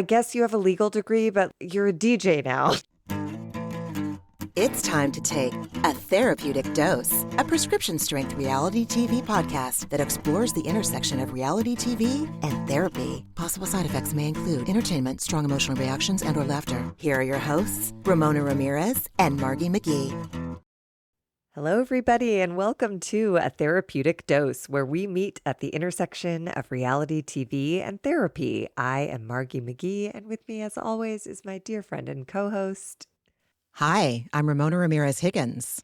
I guess you have a legal degree, but you're a DJ now. It's time to take A Therapeutic Dose, a prescription-strength reality TV podcast that explores the intersection of reality TV and therapy. Possible side effects may include entertainment, strong emotional reactions, and/or laughter. Here are your hosts, Ramona Ramirez and Margie McGee. Hello, everybody, and welcome to A Therapeutic Dose, where we meet at the intersection of reality TV and therapy. I am Margie McGee, and with me, as always, is my dear friend and co-host. Hi, I'm Ramona Ramirez Higgins.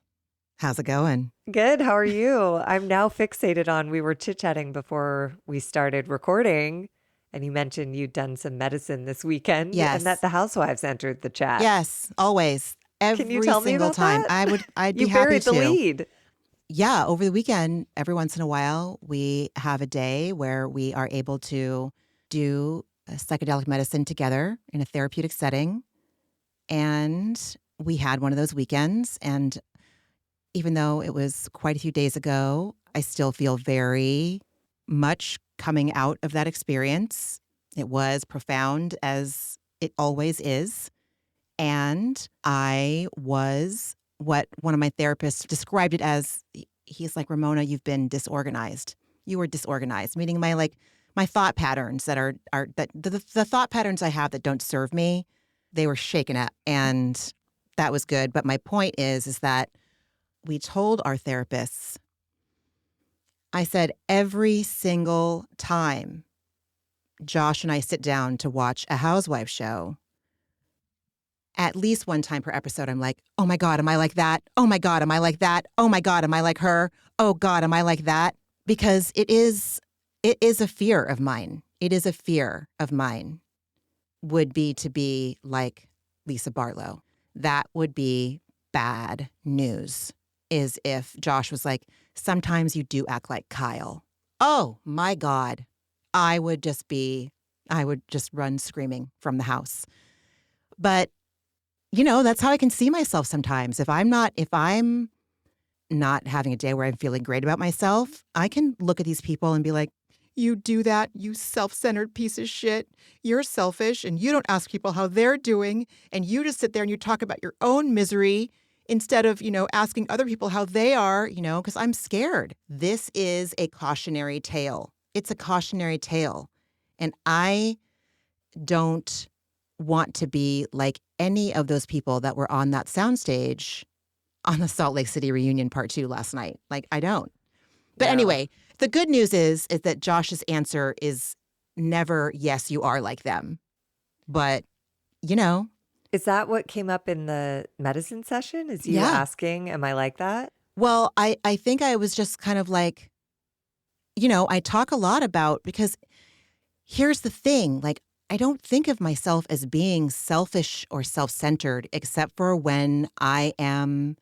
How's it going? Good. How are you? I'm now fixated on, we were chit-chatting before we started recording, and you mentioned you'd done some medicine this weekend, Yes. and that the Housewives entered the chat. Yes, always. Can you tell me single about time. that? I'd be You happy buried to. the lead. Yeah, over the weekend, every once in a while, we have a day where we are able to do psychedelic medicine together in a therapeutic setting. And we had one of those weekends. And even though it was quite a few days ago, I still feel very much coming out of that experience. It was profound, as it always is. And I was what one of my therapists described it as. He's like, Ramona, you've been disorganized. You were disorganized, meaning my thought patterns that are the thought patterns I have that don't serve me, they were shaken up, and that was good. But my point is that we told our therapists, I said, every single time Josh and I sit down to watch a Housewives show, at least one time per episode, I'm like, oh my God, am I like that? Oh my God, am I like that? Oh my God, am I like her? Oh God, am I like that? Because it is a fear of mine. It is a fear of mine would be to be like Lisa Barlow. That would be bad news, is if Josh was like, sometimes you do act like Kyle. Oh my God. I would just run screaming from the house. But you know, that's how I can see myself sometimes. If I'm not having a day where I'm feeling great about myself, I can look at these people and be like, you do that, you self-centered piece of shit. You're selfish and you don't ask people how they're doing. And you just sit there and you talk about your own misery instead of, asking other people how they are, because I'm scared. This is a cautionary tale. It's a cautionary tale. And I don't want to be like any of those people that were on that soundstage on the Salt Lake City reunion part 2 last night. Like, I don't. But anyway, the good news is that Josh's answer is never, yes, you are like them. But, Is that what came up in the medicine session? Is you asking, am I like that? Well, I think I was just kind of like, I talk a lot about, because here's the thing, like, I don't think of myself as being selfish or self-centered, except for when I am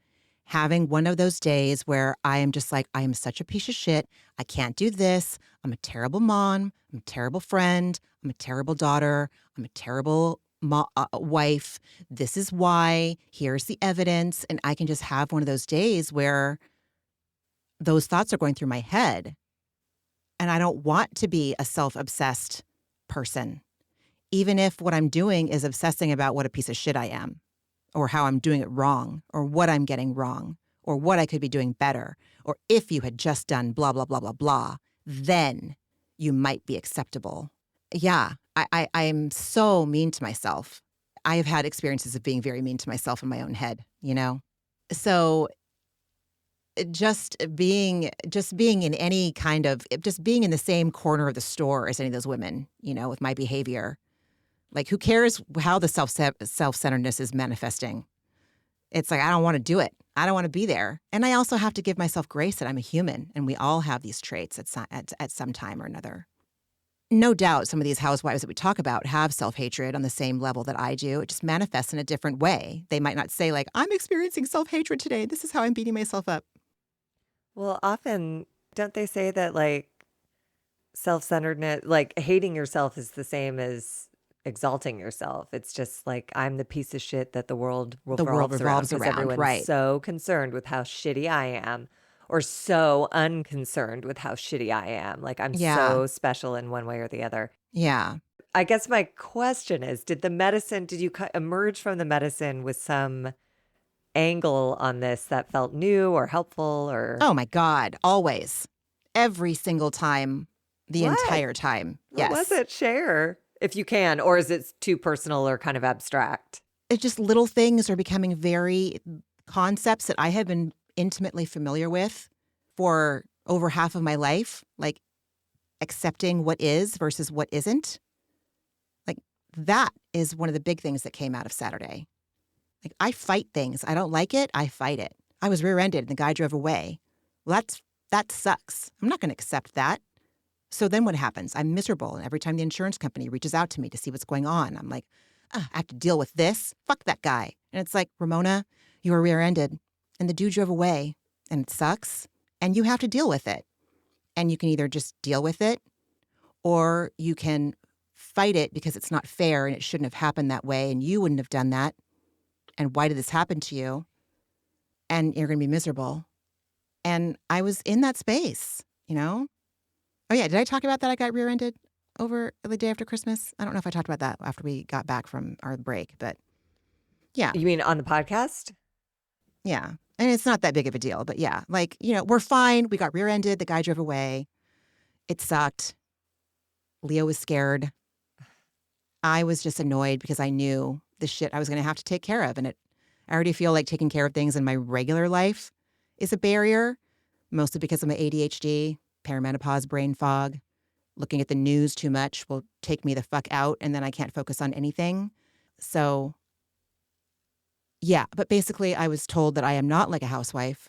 having one of those days where I am just like, I am such a piece of shit. I can't do this. I'm a terrible mom. I'm a terrible friend. I'm a terrible daughter. I'm a terrible wife. This is why. Here's the evidence. And I can just have one of those days where those thoughts are going through my head. And I don't want to be a self-obsessed person. Even if what I'm doing is obsessing about what a piece of shit I am, or how I'm doing it wrong, or what I'm getting wrong, or what I could be doing better, or if you had just done blah, blah, blah, blah, blah, then you might be acceptable. Yeah, I am so mean to myself. I have had experiences of being very mean to myself in my own head, So just being in any kind of, just being in the same corner of the store as any of those women, with my behavior. Like, who cares how the self-centeredness is manifesting? It's like, I don't want to do it. I don't want to be there. And I also have to give myself grace that I'm a human, and we all have these traits at some time or another. No doubt some of these housewives that we talk about have self-hatred on the same level that I do. It just manifests in a different way. They might not say, like, I'm experiencing self-hatred today. This is how I'm beating myself up. Well, often, don't they say that, like, self-centeredness, like, hating yourself is the same as exalting yourself? It's just like, I'm the piece of shit that the world revolves around, because everyone's right. so concerned with how shitty I am, or so unconcerned with how shitty I am. Like, I'm so special in one way or the other. Yeah. I guess my question is, did you emerge from the medicine with some angle on this that felt new or helpful or Oh my God, always. Every single time, the what? entire time. What was Yes. it? Share if you can, or is it too personal or kind of abstract? It's just little things are becoming very concepts that I have been intimately familiar with for over half of my life, like accepting what is versus what isn't. Like that is one of the big things that came out of Saturday. Like I fight things. I don't like it. I fight it. I was rear-ended and the guy drove away. Well, that sucks. I'm not going to accept that. So then what happens? I'm miserable. And every time the insurance company reaches out to me to see what's going on, I'm like, I have to deal with this. Fuck that guy. And it's like, Ramona, you were rear-ended and the dude drove away and it sucks and you have to deal with it. And you can either just deal with it or you can fight it because it's not fair and it shouldn't have happened that way and you wouldn't have done that. And why did this happen to you? And you're going to be miserable. And I was in that space, you know? Oh, yeah. Did I talk about that? I got rear-ended over the day after Christmas. I don't know if I talked about that after we got back from our break, but yeah. You mean on the podcast? Yeah. And it's not that big of a deal, but yeah, like, you know, we're fine. We got rear-ended. The guy drove away. It sucked. Leo was scared. I was just annoyed because I knew the shit I was going to have to take care of. And I already feel like taking care of things in my regular life is a barrier, mostly because of my ADHD, perimenopause, brain fog. Looking at the news too much will take me the fuck out, and then I can't focus on anything. So, yeah. But basically, I was told that I am not like a housewife.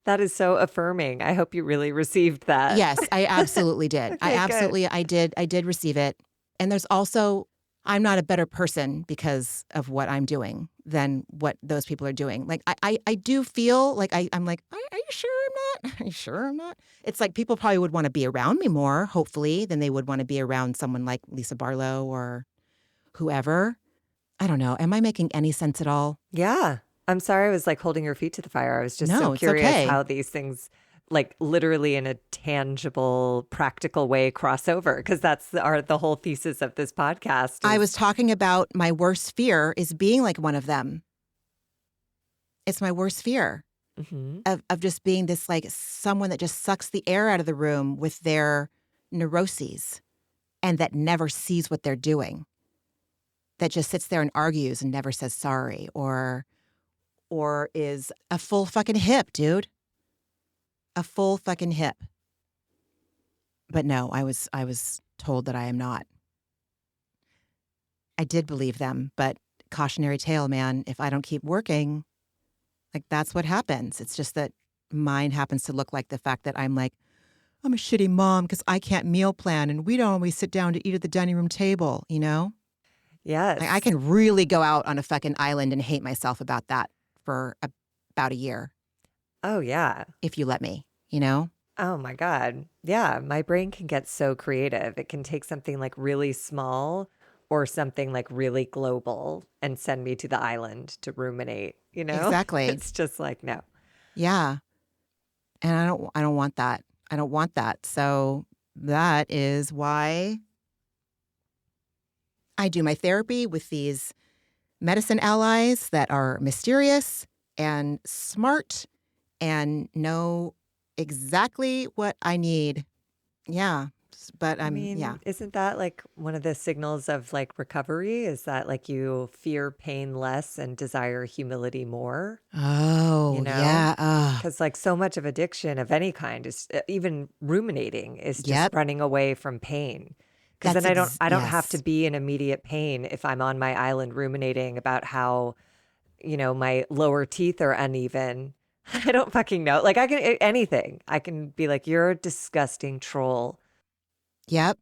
That is so affirming. I hope you really received that. Yes, I absolutely did. Okay, good. I did receive it. And there's also, I'm not a better person because of what I'm doing than what those people are doing. Like, I do feel like I'm like, are you sure I'm not? Are you sure I'm not? It's like people probably would want to be around me more, hopefully, than they would want to be around someone like Lisa Barlow or whoever. I don't know. Am I making any sense at all? Yeah. I'm sorry I was like holding your feet to the fire. I was just so No, it's curious okay. how these things like literally in a tangible, practical way cross over because the whole thesis of this podcast I was is talking about my worst fear is being like one of them. It's my worst fear. Mhm. Of just being this like someone that just sucks the air out of the room with their neuroses and that never sees what they're doing, that just sits there and argues and never says sorry or is a full fucking hip, dude. A full fucking hip. But no, I was told that I am not. I did believe them, but cautionary tale, man, if I don't keep working, like that's what happens. It's just that mine happens to look like the fact that I'm like, I'm a shitty mom because I can't meal plan and we don't always sit down to eat at the dining room table, you know? Like I Yes. can really go out on a fucking island and hate myself about that for about a year, Oh, yeah. if you let me, you know? Oh my God. Yeah. My brain can get so creative. It can take something like really small or something like really global and send me to the island to ruminate, you know? Exactly. It's just like, no. Yeah. And I don't want that. I don't want that. So that is why I do my therapy with these medicine allies that are mysterious and smart and know exactly what I need. Yeah. But I yeah. mean, isn't that like one of the signals of like recovery? Is that like you fear pain less and desire humility more, you Oh, know? yeah. Because like so much of addiction of any kind is even ruminating is just Yep. running away from pain. Because then I don't have to Yes. be in immediate pain if I'm on my island ruminating about how, you know, my lower teeth are uneven. I don't fucking know. Like I can anything. I can be like, you're a disgusting troll. Yep.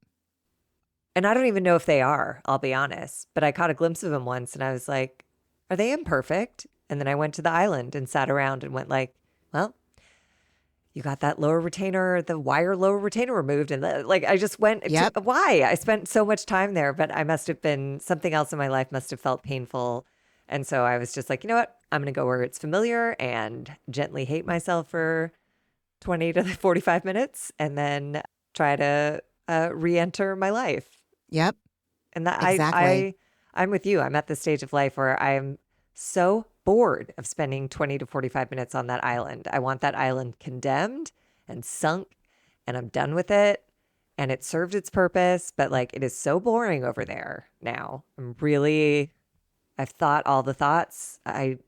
And I don't even know if they are, I'll be honest. But I caught a glimpse of them once and I was like, are they imperfect? And then I went to the island and sat around and went like, well, you got that lower retainer, the wire lower retainer removed. And like, I just went to, Yep. why? I spent so much time there, but I must have been, something else in my life must have felt painful. And so I was just like, you know what? I'm going to go where it's familiar and gently hate myself for 20 to 45 minutes and then try to re enter my life. Yep. And that Exactly. I'm with you. I'm at the stage of life where I'm so bored of spending 20 to 45 minutes on that island. I want that island condemned and sunk, and I'm done with it. And it served its purpose, but like it is so boring over there now. I've thought all the thoughts I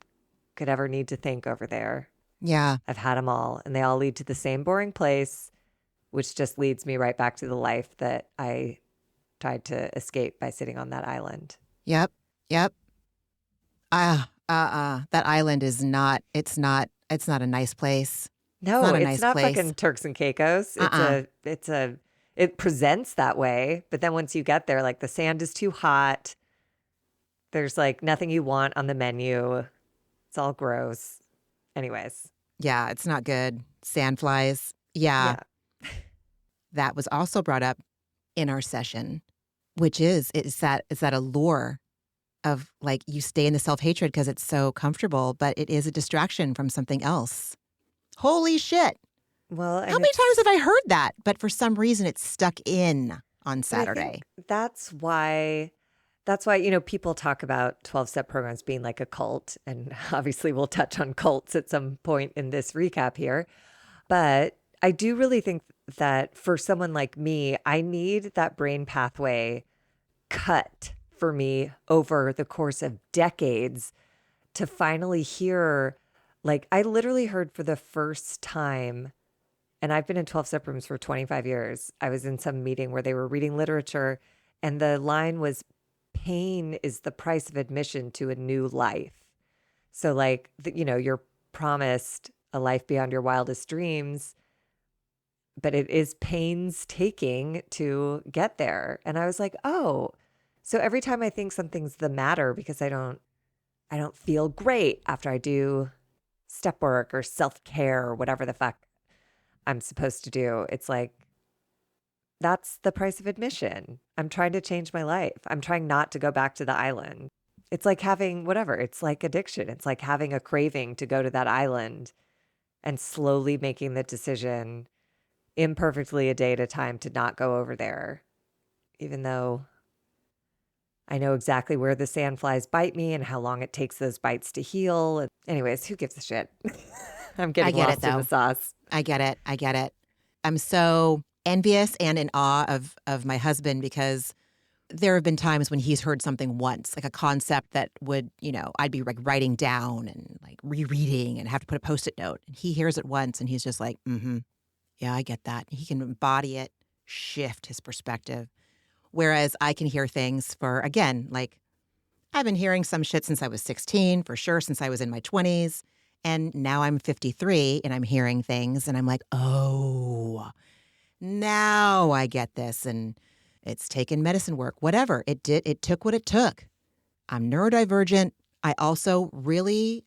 could ever need to think over there. Yeah. I've had them all, and they all lead to the same boring place, which just leads me right back to the life that I tried to escape by sitting on that island. Yep. Yep. That island is not, it's not a nice place. It's No, not a it's nice not place. fucking Turks and Caicos. Uh-uh. It presents that way, but then once you get there, like the sand is too hot. There's like nothing you want on the menu. It's all gross. Anyways, Yeah, it's not good. Sandflies. Yeah, yeah. that was also brought up in our session, which is that allure of like you stay in the self-hatred because it's so comfortable, but it is a distraction from something else. Holy shit. Well, How and many times it's have I heard that? But for some reason it's stuck in on But I Saturday. think that's why, people talk about 12-step programs being like a cult. And obviously we'll touch on cults at some point in this recap here. But I do really think that for someone like me, I need that brain pathway cut for me over the course of decades to finally hear, like, I literally heard for the first time, and I've been in 12-step rooms for 25 years. I was in some meeting where they were reading literature, and the line was, pain is the price of admission to a new life. So, like, you're promised a life beyond your wildest dreams, but it is painstaking to get there. And I was like, oh, so every time I think something's the matter because I don't feel great after I do step work or self-care or whatever the fuck I'm supposed to do. It's like, that's the price of admission. I'm trying to change my life. I'm trying not to go back to the island. It's like having whatever, it's like addiction. It's like having a craving to go to that island and slowly making the decision imperfectly a day at a time to not go over there, even though I know exactly where the sandflies bite me and how long it takes those bites to heal. And anyways, who gives a shit? I'm I getting get it lost in the though. sauce. I get it. I get it. I'm so envious and in awe of my husband because there have been times when he's heard something once, like a concept that would, I'd be like writing down and like rereading and have to put a Post-it note. And he hears it once and he's just like, yeah, I get that. He can embody it, shift his perspective. Whereas I can hear things for, again, like I've been hearing some shit since I was 16, for sure, since I was in my 20s. And now I'm 53 and I'm hearing things and I'm like, oh, now I get this. And it's taken medicine work, whatever. It took what it took. I'm neurodivergent. I also really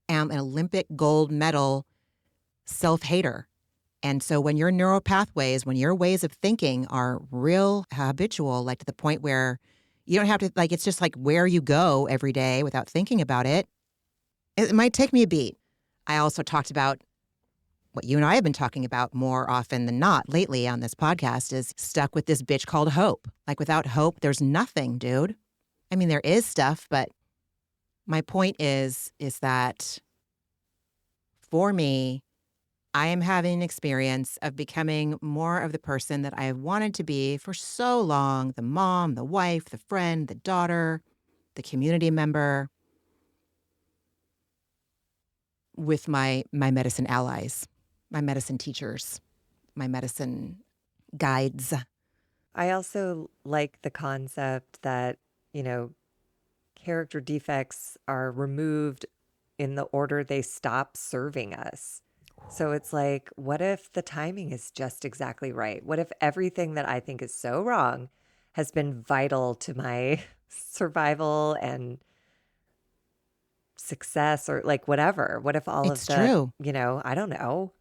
am an Olympic gold medal self-hater. And so when your neural pathways, when your ways of thinking are real habitual, like to the point where you don't have to, like, it's just like where you go every day without thinking about it, it might take me a beat. I also talked about what you and I have been talking about more often than not lately on this podcast is stuck with this bitch called hope. Like without hope, there's nothing, dude. I mean, there is stuff, but my point is that for me, I am having an experience of becoming more of the person that I have wanted to be for so long, the mom, the wife, the friend, the daughter, the community member, with my medicine allies, my medicine teachers, my medicine guides. I also like the concept that, character defects are removed in the order they stop serving us. So it's like, what if the timing is just exactly right? What if everything that I think is so wrong has been vital to my survival and success or like whatever? What if all of It's the, true. I don't know.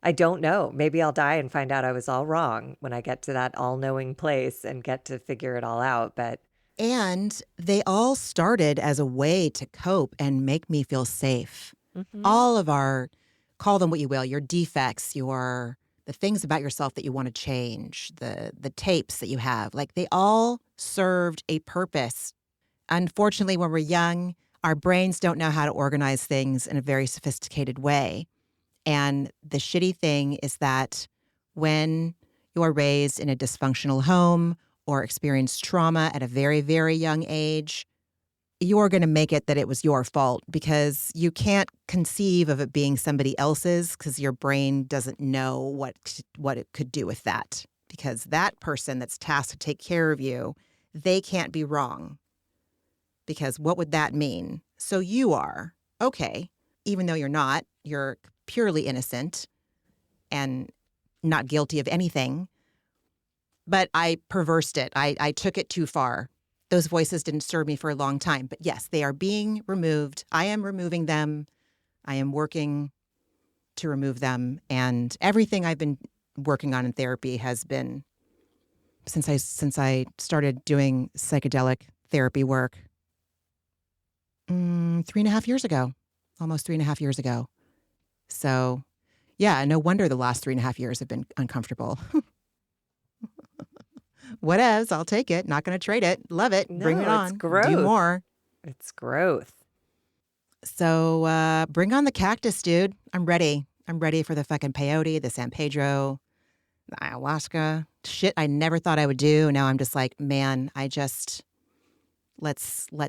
I don't know. Maybe I'll die and find out I was all wrong when I get to that all knowing place and get to figure it all out. But And they all started as a way to cope and make me feel safe. mhm. All of our, call them what you will, your defects, your the things about yourself that you want to change, the tapes that you have, like they all served a purpose. Unfortunately, when we're young, our brains don't know how to organize things in a very sophisticated way. And the shitty thing is that when you're raised in a dysfunctional home or experience trauma at a very, very young age, you're going to make it that it was your fault because you can't conceive of it being somebody else's because your brain doesn't know what it could do with that. Because that person that's tasked to take care of you, they can't be wrong. Because what would that mean? So you are. Okay. Even though you're not, you're purely innocent and not guilty of anything. But I perversed it. I took it too far. Those voices didn't serve me for a long time. But yes, they are being removed. I am removing them. I am working to remove them. And everything I've been working on in therapy has been, since I started doing psychedelic therapy work, 3.5 years ago, almost 3.5 years ago. So yeah, no wonder the last 3.5 years have been uncomfortable. Whatevs, I'll take it. Not going to trade it. Love it. Bring it No, it's on. growth. Do more. It's growth. So bring on the cactus, dude. I'm ready. I'm ready for the fucking peyote, the San Pedro, the ayahuasca. Shit I never thought I would do. Now I'm just like, man, let's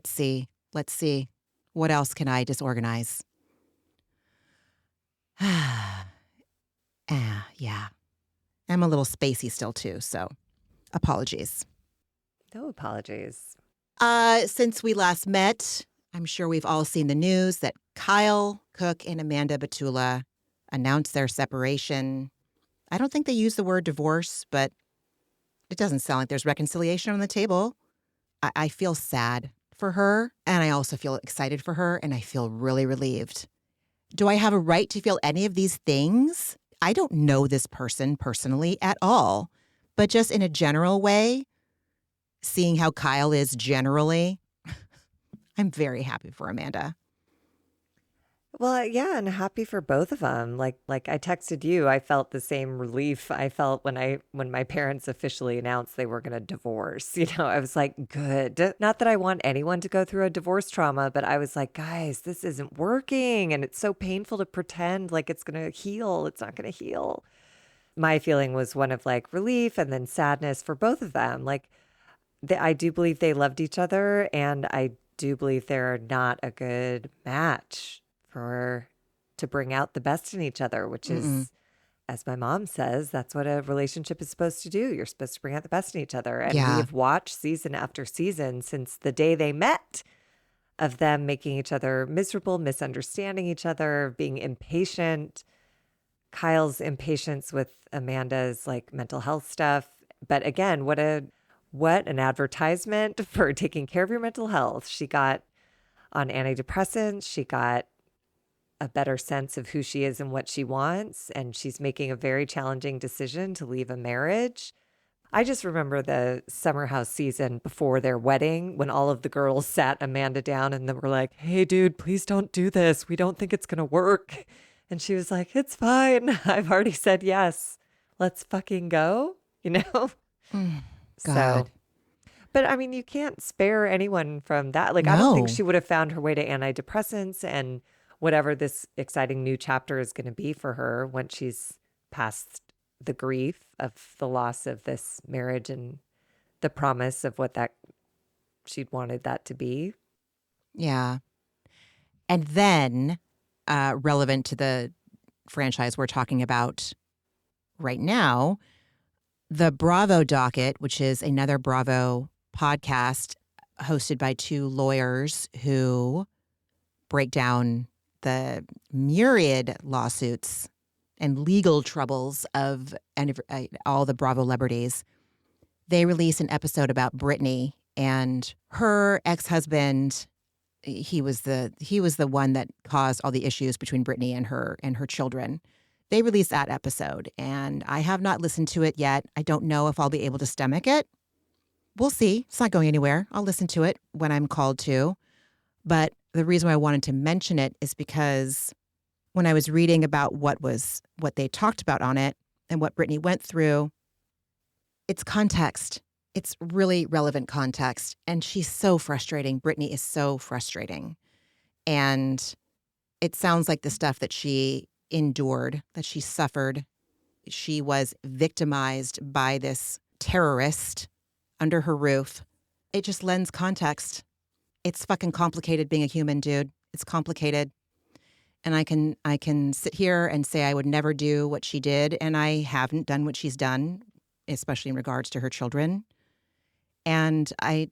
see. Let's see. What else can I disorganize? Yeah. I'm a little spacey still too, so apologies. No apologies. Since we last met, I'm sure we've all seen the news that Kyle Cook and Amanda Batula announced their separation. I don't think they use the word divorce, but it doesn't sound like there's reconciliation on the table. I feel sad for her, and I also feel excited for her, and I feel really relieved. Do I have a right to feel any of these things? I don't know this person personally at all, but just in a general way, seeing how Kyle is generally, I'm very happy for Amanda. Well, yeah, and happy for both of them. Like I texted you, I felt the same relief I felt when my parents officially announced they were going to divorce. I was like, good. Not that I want anyone to go through a divorce trauma, but I was like, guys, this isn't working, and it's so painful to pretend like it's going to heal. It's not going to heal. My feeling was one of like relief and then sadness for both of them. Like I do believe they loved each other, and I do believe they're not a good match to bring out the best in each other, which is, as my mom says, that's what a relationship is supposed to do. You're supposed to bring out the best in each other. And Yeah. we have watched season after season since the day they met of them making each other miserable, misunderstanding each other, being impatient. Kyle's impatience with Amanda's like mental health stuff. But again, what an advertisement for taking care of your mental health. She got on antidepressants. She got a better sense of who she is and what she wants. And she's making a very challenging decision to leave a marriage. I just remember the Summer House season before their wedding when all of the girls sat Amanda down and they were like, hey, dude, please don't do this. We don't think it's going to work. And she was like, it's fine. I've already said yes. Let's fucking go, God. So, but I mean, you can't spare anyone from that. Like, I don't think No. she would have found her way to antidepressants and whatever this exciting new chapter is going to be for her once she's past the grief of the loss of this marriage and the promise of what that she'd wanted that to be. Yeah. And then, relevant to the franchise we're talking about right now, the Bravo Docket, which is another Bravo podcast hosted by two lawyers who break down the myriad lawsuits and legal troubles of all the Bravo celebrities. They released an episode about Britney and her ex-husband. He was the one that caused all the issues between Britney and her children. They released that episode, and I have not listened to it yet. I don't know if I'll be able to stomach it. We'll see. It's not going anywhere. I'll listen to it when I'm called to. But the reason why I wanted to mention it is because when I was reading about what they talked about on it, and what Brittany went through, it's context. It's really relevant context. And she's so frustrating. Brittany is so frustrating. And it sounds like the stuff that she endured, that she suffered. She was victimized by this terrorist under her roof. It just lends context. It's fucking complicated being a human, dude. It's complicated. And I can sit here and say I would never do what she did, and I haven't done what she's done, especially in regards to her children. And I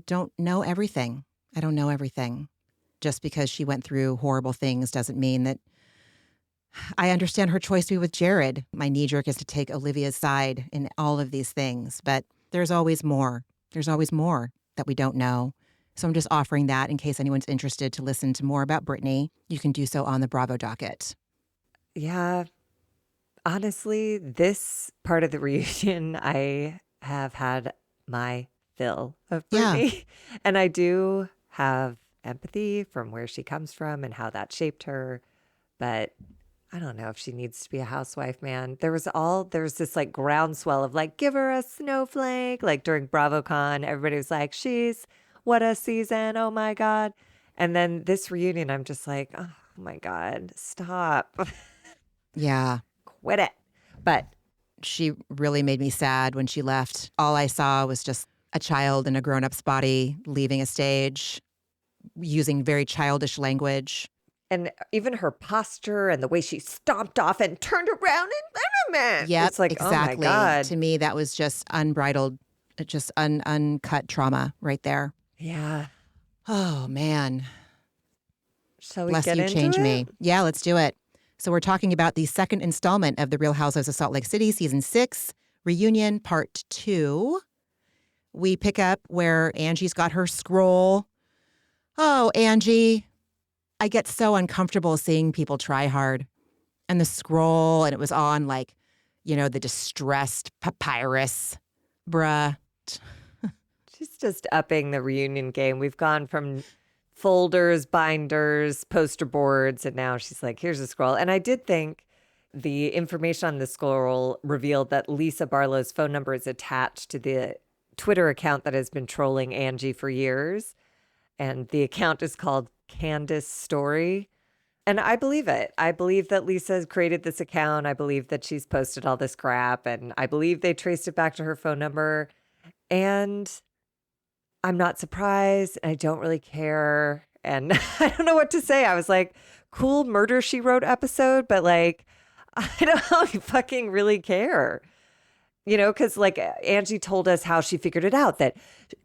don't know everything. I don't know everything. Just because she went through horrible things doesn't mean that I understand her choice to be with Jared. My knee jerk is to take Olivia's side in all of these things, but there's always more. There's always more that we don't know. So I'm just offering that in case anyone's interested to listen to more about Brittany. You can do so on the Bravo docket. Yeah. Honestly, this part of the reunion, I have had my fill of Brittany. Yeah. And I do have empathy from where she comes from and how that shaped her. But I don't know if she needs to be a housewife, man. There was this like groundswell of like, give her a snowflake. Like during BravoCon, everybody was like, she's what a season. Oh my God. And then this reunion, I'm just like, oh my God, stop. Yeah. Quit it. But she really made me sad when she left. All I saw was just a child in a grown-up's body leaving a stage, using very childish language. And even her posture and the way she stomped off and turned around and yeah, it's like, exactly. Oh my God. To me, that was just unbridled, just uncut trauma right there. Yeah. Oh, man. Shall we Bless get you, into change it? me. Yeah, let's do it. So we're talking about the second installment of The Real Housewives of Salt Lake City, Season 6, Reunion Part 2. We pick up where Angie's got her scroll. Oh, Angie. I get so uncomfortable seeing people try hard. And the scroll, and it was on like, the distressed papyrus. Bruh. She's just upping the reunion game. We've gone from folders, binders, poster boards, and now she's like, here's a scroll. And I did think the information on the scroll revealed that Lisa Barlow's phone number is attached to the Twitter account that has been trolling Angie for years. And the account is called Candace Story. And I believe it. I believe that Lisa has created this account. I believe that she's posted all this crap. And I believe they traced it back to her phone number. And I'm not surprised. I don't really care. And I don't know what to say. I was like, cool Murder, She Wrote episode. But like, I don't fucking really care. Because like Angie told us how she figured it out, that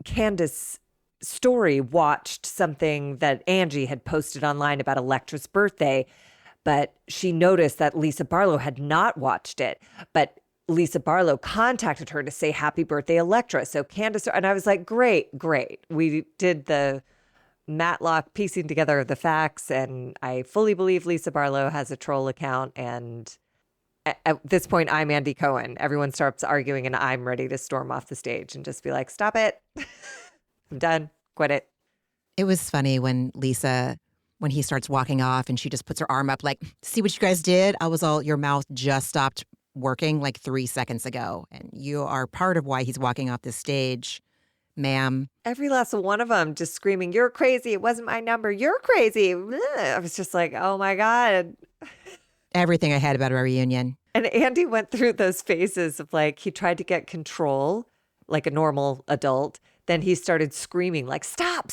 Candace Story watched something that Angie had posted online about Electra's birthday, but she noticed that Lisa Barlow had not watched it. But Lisa Barlow contacted her to say happy birthday, Electra. So Candace, and I was like, great. We did the Matlock piecing together of the facts, and I fully believe Lisa Barlow has a troll account. And at this point, I'm Andy Cohen. Everyone starts arguing, and I'm ready to storm off the stage and just be like, stop it. I'm done. Quit it. It was funny when he starts walking off and she just puts her arm up like, see what you guys did? I was all, your mouth just stopped working like 3 seconds ago. And you are part of why he's walking off this stage, ma'am. Every last one of them just screaming, you're crazy. It wasn't my number. You're crazy. I was just like, oh my God. Everything I had about our reunion. And Andy went through those phases of like, he tried to get control like a normal adult. Then he started screaming like, stop.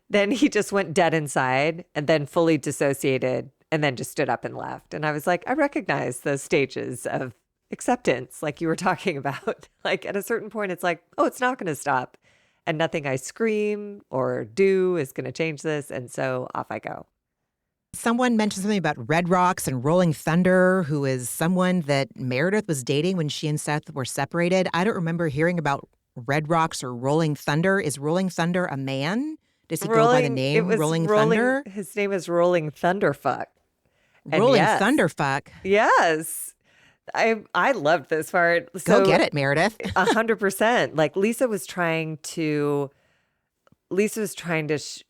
Then he just went dead inside and then fully dissociated and then just stood up and left. And I was like, I recognize those stages of acceptance like you were talking about. Like at a certain point, it's like, oh, it's not going to stop. And nothing I scream or do is going to change this. And so off I go. Someone mentioned something about Red Rocks and Rolling Thunder, who is someone that Meredith was dating when she and Seth were separated. I don't remember hearing about Red Rocks or Rolling Thunder. Is Rolling Thunder a man? Does he go by the name Rolling Thunder? His name is Rolling Thunderfuck. Rolling Thunderfuck. Yes. I loved this part. So, go get it, Meredith. 100%. Like Lisa was trying to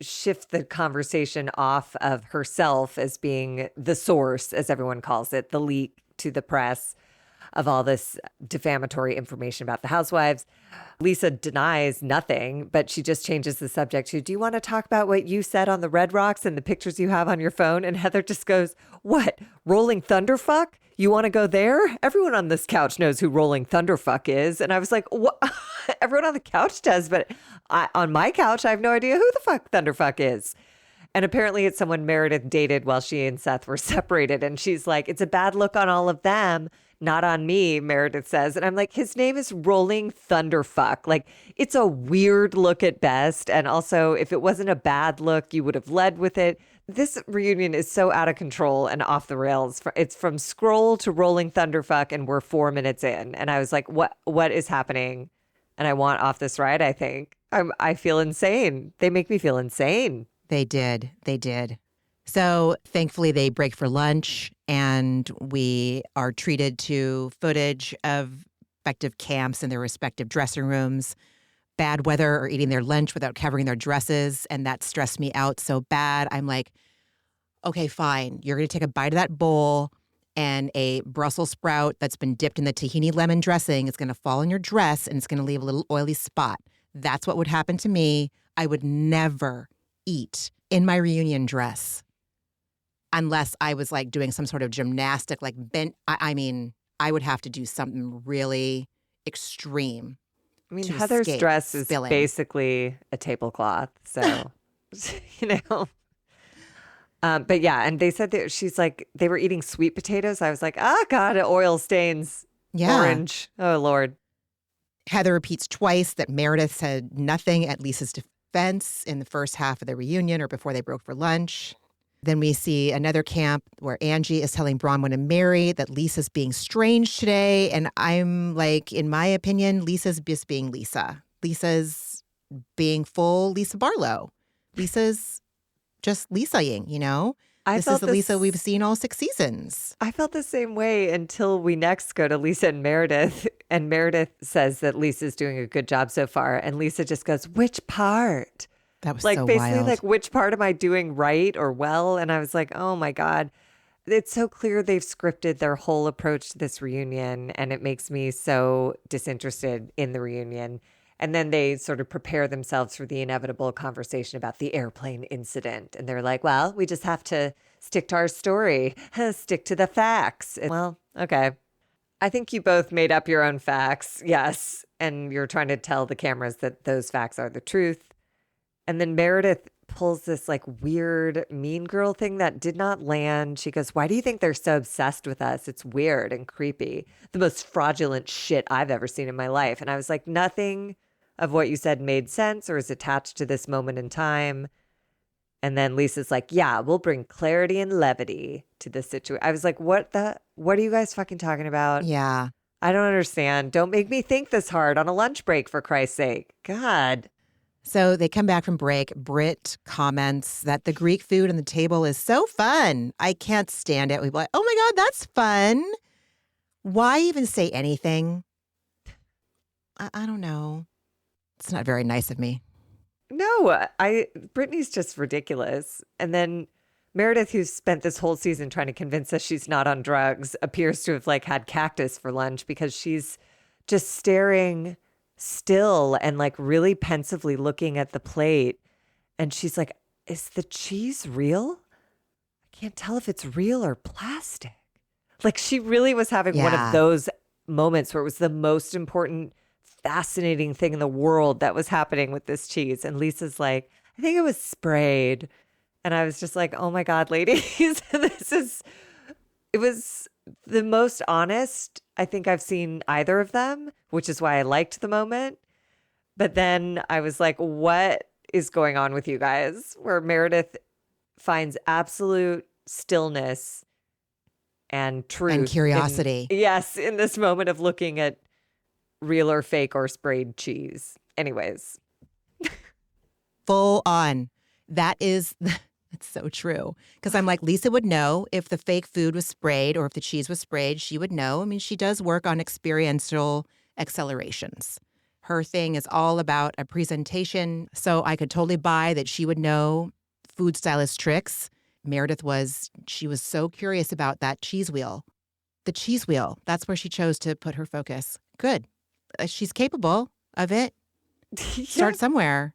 shift the conversation off of herself as being the source, as everyone calls it, the leak to the press, of all this defamatory information about the Housewives. Lisa denies nothing, but she just changes the subject to, do you want to talk about what you said on the Red Rocks and the pictures you have on your phone? And Heather just goes, what, Rolling Thunderfuck? You want to go there? Everyone on this couch knows who Rolling Thunderfuck is. And I was like, what? Everyone on the couch does, but on my couch, I have no idea who the fuck Thunderfuck is. And apparently it's someone Meredith dated while she and Seth were separated. And she's like, it's a bad look on all of them, not on me, Meredith says. And I'm like, his name is Rolling Thunderfuck. Like, it's a weird look at best. And also, if it wasn't a bad look, you would have led with it. This reunion is so out of control and off the rails. It's from scroll to Rolling Thunderfuck, and we're 4 minutes in. And I was like, what is happening? And I want off this ride, I think. I feel insane. They make me feel insane. They did. They did. So thankfully they break for lunch and we are treated to footage of respective camps in their respective dressing rooms, bad weather or eating their lunch without covering their dresses. And that stressed me out so bad. I'm like, okay, fine. You're going to take a bite of that bowl and a Brussels sprout that's been dipped in the tahini lemon dressing is going to fall on your dress and it's going to leave a little oily spot. That's what would happen to me. I would never eat in my reunion dress unless I was like doing some sort of gymnastic, like bent. I mean, I would have to do something really extreme. I mean, Heather's dress is spilling. Basically a tablecloth. So, you know. But yeah, and they said that she's like, they were eating sweet potatoes. I was like, oh God, oil stains orange. Oh Lord. Heather repeats twice that Meredith said nothing at Lisa's defense in the first half of the reunion or before they broke for lunch. Then we see another camp where Angie is telling Bronwyn and Mary that Lisa's being strange today. And I'm like, in my opinion, Lisa's just being Lisa. Lisa's being full Lisa Barlow. Lisa's just Lisa-ing, you know? This is the Lisa we've seen all 6 seasons. I felt the same way until we next go to Lisa and Meredith. And Meredith says that Lisa's doing a good job so far. And Lisa just goes, which part? That was like so basically wild. Like, which part am I doing right or well? And I was like, oh my God. It's so clear they've scripted their whole approach to this reunion. And it makes me so disinterested in the reunion. And then they sort of prepare themselves for the inevitable conversation about the airplane incident. And they're like, well, we just have to stick to our story, stick to the facts. And, well, okay. I think you both made up your own facts. Yes. And you're trying to tell the cameras that those facts are the truth. And then Meredith pulls this like weird mean girl thing that did not land. She goes, why do you think they're so obsessed with us? It's weird and creepy. The most fraudulent shit I've ever seen in my life. And I was like, nothing of what you said made sense or is attached to this moment in time. And then Lisa's like, yeah, we'll bring clarity and levity to this situation. I was like, what are you guys fucking talking about? Yeah. I don't understand. Don't make me think this hard on a lunch break, for Christ's sake. God. So they come back from break. Britt comments that the Greek food on the table is so fun. I can't stand it. We'd be like, oh my God, that's fun. Why even say anything? I don't know. It's not very nice of me. No, Brittany's just ridiculous. And then Meredith, who's spent this whole season trying to convince us she's not on drugs, appears to have like had cactus for lunch because she's just staring still and like really pensively looking at the plate. And she's like, is the cheese real? I can't tell if it's real or plastic. Like she really was having one of those moments where it was the most important, fascinating thing in the world that was happening with this cheese. And Lisa's like, I think it was sprayed. And I was just like, oh my God, ladies, it was the most honest I think I've seen either of them, which is why I liked the moment. But then I was like, what is going on with you guys? Where Meredith finds absolute stillness and truth. And curiosity. In this moment of looking at real or fake or sprayed cheese. Anyways. Full on. That is... It's so true. Because I'm like, Lisa would know if the fake food was sprayed or if the cheese was sprayed. She would know. I mean, she does work on experiential accelerations. Her thing is all about a presentation. So I could totally buy that she would know food stylist tricks. Meredith she was so curious about that cheese wheel. the cheese wheel. That's where she chose to put her focus. Good. She's capable of it. Yeah. Start somewhere.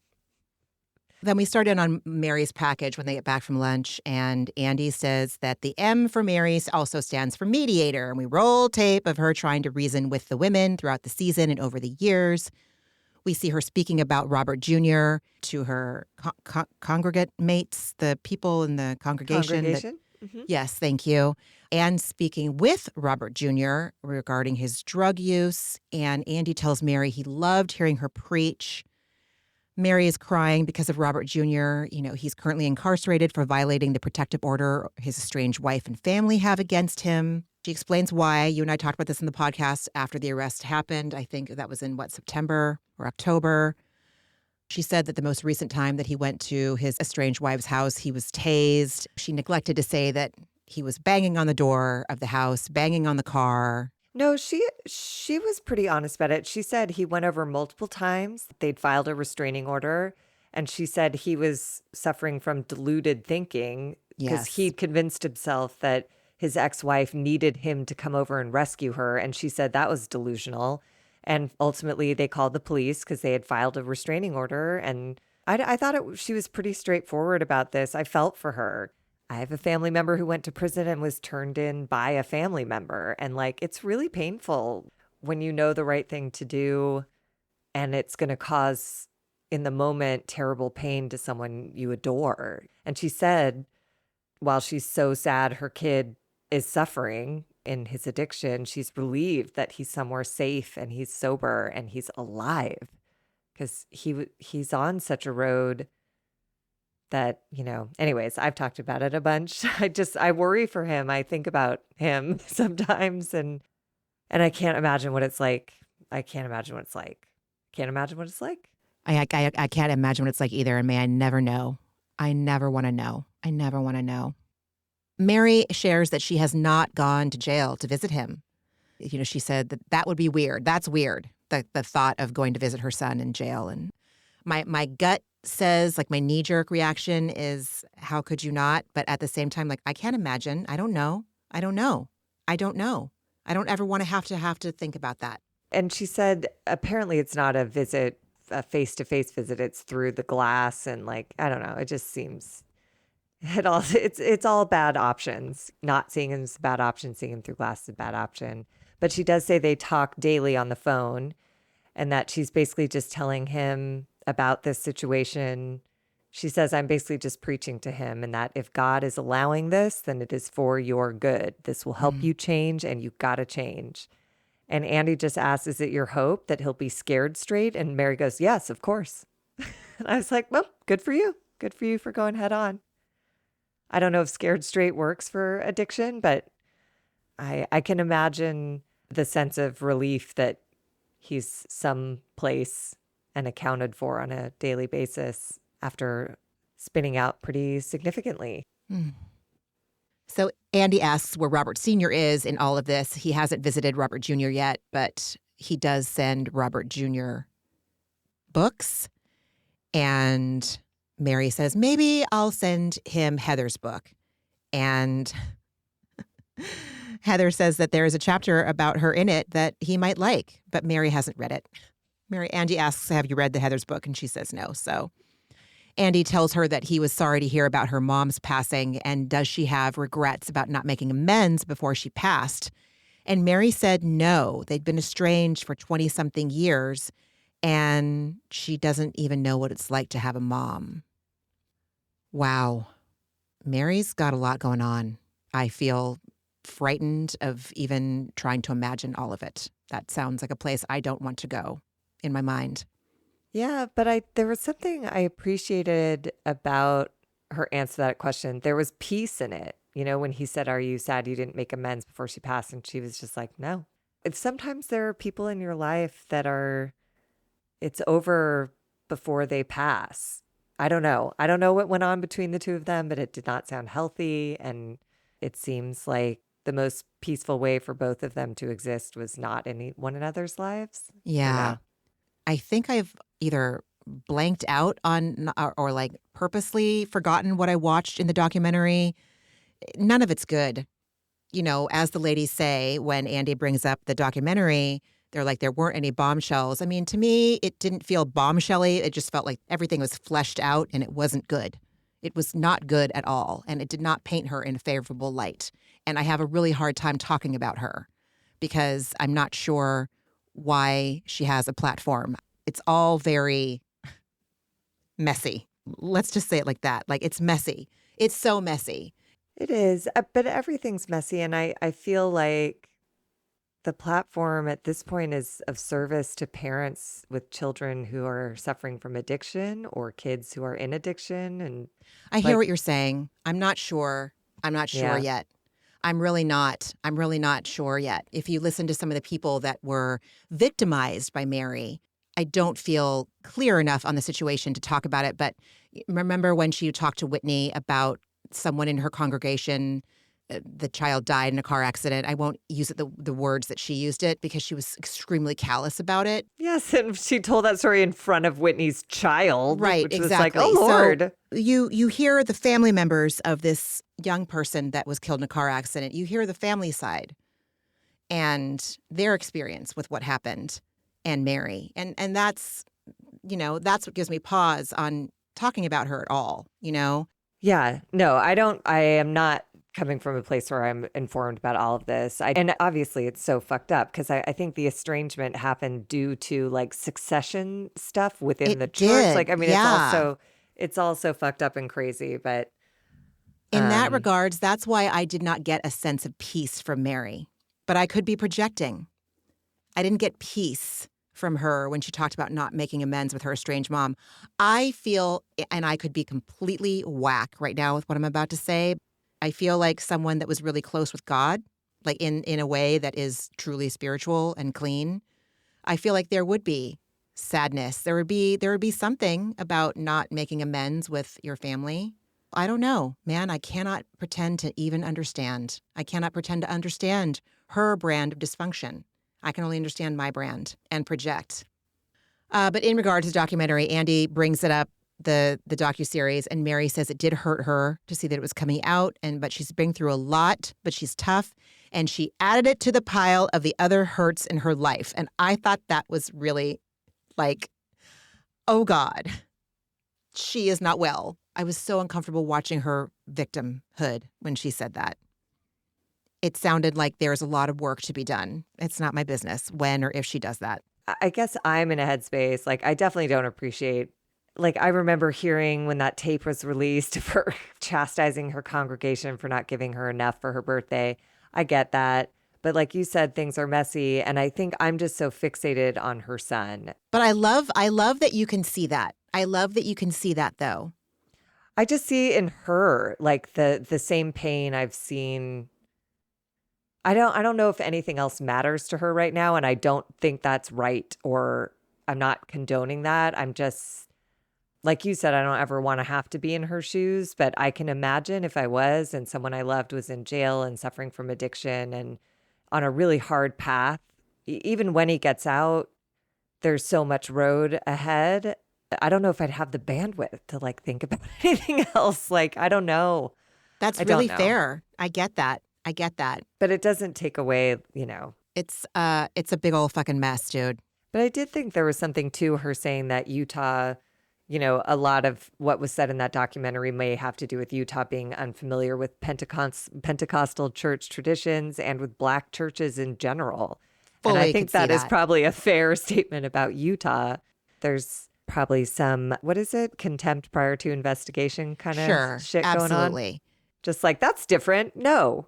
Then we start in on Mary's package when they get back from lunch, and Andy says that the M for Mary also stands for mediator, and we roll tape of her trying to reason with the women throughout the season and over the years. We see her speaking about Robert Jr. to her congregate mates, the people in the congregation. Congregation. Hmm. Yes, thank you. And speaking with Robert Jr. regarding his drug use. And Andy tells Mary he loved hearing her preach. Mary is crying because of Robert Jr. You know, he's currently incarcerated for violating the protective order his estranged wife and family have against him. She explains why. You and I talked about this in the podcast after the arrest happened. I think that was in, September or October. She said that the most recent time that he went to his estranged wife's house, he was tased. She neglected to say that he was banging on the door of the house, banging on the car. No, she was pretty honest about it. She said he went over multiple times. They'd filed a restraining order, and she said he was suffering from deluded thinking because Yes. he convinced himself that his ex-wife needed him to come over and rescue her, and she said that was delusional. And ultimately, they called the police because they had filed a restraining order. And I thought she was pretty straightforward about this. I felt for her. I have a family member who went to prison and was turned in by a family member. And like, it's really painful when you know the right thing to do and it's going to cause, in the moment, terrible pain to someone you adore. And she said, while she's so sad her kid is suffering in his addiction, she's relieved that he's somewhere safe and he's sober and he's alive, because he's on such a road that, anyways, I've talked about it a bunch. I worry for him. I think about him sometimes, and I can't imagine what it's like. I can't imagine what it's like. Can't imagine what it's like. I can't imagine what it's like either. And may I never know. I never want to know. I never want to know. Mary shares that she has not gone to jail to visit him. You know, she said that would be weird. That's weird. The thought of going to visit her son in jail. And my gut says, like, my knee-jerk reaction is, how could you not? But at the same time, like, I can't imagine. I don't know. I don't know. I don't know. I don't ever want to have to think about that. And she said apparently it's not a visit, a face-to-face visit. It's through the glass, and like, I don't know. It just seems it's all bad options. Not seeing him is a bad option. Seeing him through glass is a bad option. But she does say they talk daily on the phone, and that she's basically just telling him about this situation. She says, I'm basically just preaching to him, and that if God is allowing this, then it is for your good. This will help you change, and you got to change. And Andy just asks, is it your hope that he'll be scared straight? And Mary goes, yes, of course. And I was like, well, good for you. Good for you for going head on. I don't know if scared straight works for addiction, but I can imagine the sense of relief that he's someplace and accounted for on a daily basis after spinning out pretty significantly. So Andy asks where Robert Sr. is in all of this. He hasn't visited Robert Jr. yet, but he does send Robert Jr. books. And Mary says, maybe I'll send him Heather's book. And Heather says that there is a chapter about her in it that he might like, but Mary hasn't read it. Andy asks, have you read the Heather's book? And she says no. So Andy tells her that he was sorry to hear about her mom's passing, and does she have regrets about not making amends before she passed? And Mary said no. They'd been estranged for 20-something years, and she doesn't even know what it's like to have a mom. Wow. Mary's got a lot going on. I feel frightened of even trying to imagine all of it. That sounds like a place I don't want to go in my mind. Yeah, but there was something I appreciated about her answer to that question. There was peace in it. When he said, are you sad you didn't make amends before she passed? And she was just like, no. Sometimes there are people in your life that it's over before they pass. I don't know. I don't know what went on between the two of them, but it did not sound healthy. And it seems like the most peaceful way for both of them to exist was not in one another's lives. Yeah. I think I've either blanked out on or like purposely forgotten what I watched in the documentary. None of it's good. as the ladies say, when Andy brings up the documentary, they're like, there weren't any bombshells. I mean, to me, it didn't feel bombshelly. It just felt like everything was fleshed out and it wasn't good. It was not good at all. And it did not paint her in a favorable light. And I have a really hard time talking about her because I'm not sure why she has a platform. It's all very messy. Let's just say it like that. Like, it's messy. It's so messy. It is, but everything's messy. And I feel like the platform at this point is of service to parents with children who are suffering from addiction or kids who are in addiction. And I hear like, what you're saying. I'm not sure. I'm not sure yeah, yet. I'm really not. I'm really not sure yet. If you listen to some of the people that were victimized by Mary, I don't feel clear enough on the situation to talk about it. But remember when she talked to Whitney about someone in her congregation, the child died in a car accident. I won't use it the words that she used it because she was extremely callous about it. yes. And she told that story in front of Whitney's child, Right, which was like, exactly. oh, Lord. So you hear the family members of this young person that was killed in a car accident. You hear the family side and their experience with what happened and Mary. And that's what gives me pause on talking about her at all, Yeah, no, I am not coming from a place where I'm informed about all of this. And obviously it's so fucked up because I think the estrangement happened due to like succession stuff within the It church. Like, did. I mean, Yeah. it's all so fucked up and crazy, but In that um, regards, that's why I did not get a sense of peace from Mary. But I could be projecting. I didn't get peace from her when she talked about not making amends with her estranged mom. I feel, and I could be completely whack right now with what I'm about to say, I feel like someone that was really close with God, like in a way that is truly spiritual and clean. I feel like there would be sadness. There would be something about not making amends with your family. I don't know, man. I cannot pretend to even understand. I cannot pretend to understand her brand of dysfunction. I can only understand my brand and project. But in regard to the documentary, Andy brings it up, the docuseries, and Mary says it did hurt her to see that it was coming out, but she's been through a lot, but she's tough, and she added it to the pile of the other hurts in her life. And I thought that was really like, oh God, she is not well. I was so uncomfortable watching her victimhood when she said that. It sounded like there's a lot of work to be done. It's not my business when or if she does that. I guess I'm in a headspace. Like, I definitely don't appreciate. Like, I remember hearing when that tape was released of her chastising her congregation for not giving her enough for her birthday. I get that. But like you said, things are messy. And I think I'm just so fixated on her son. But I love that you can see that. I love that you can see that though. I just see in her like the same pain I've seen. I don't know if anything else matters to her right now, and I don't think that's right, or I'm not condoning that. I'm just, like you said, I don't ever want to have to be in her shoes, but I can imagine if I was and someone I loved was in jail and suffering from addiction and on a really hard path. Even when he gets out, there's so much road ahead. I don't know if I'd have the bandwidth to like think about anything else. Like, I don't know. That's I don't really know. fair. I get that. But it doesn't take away. It's a big old fucking mess, dude. But I did think there was something to her saying that Utah, a lot of what was said in that documentary may have to do with Utah being unfamiliar with Pentecostal church traditions and with Black churches in general. And I Fully could think see that is that. probably a fair statement about Utah. There's probably some, what is it? Contempt prior to investigation kind of Sure, shit going on. absolutely. Just like, that's different. No.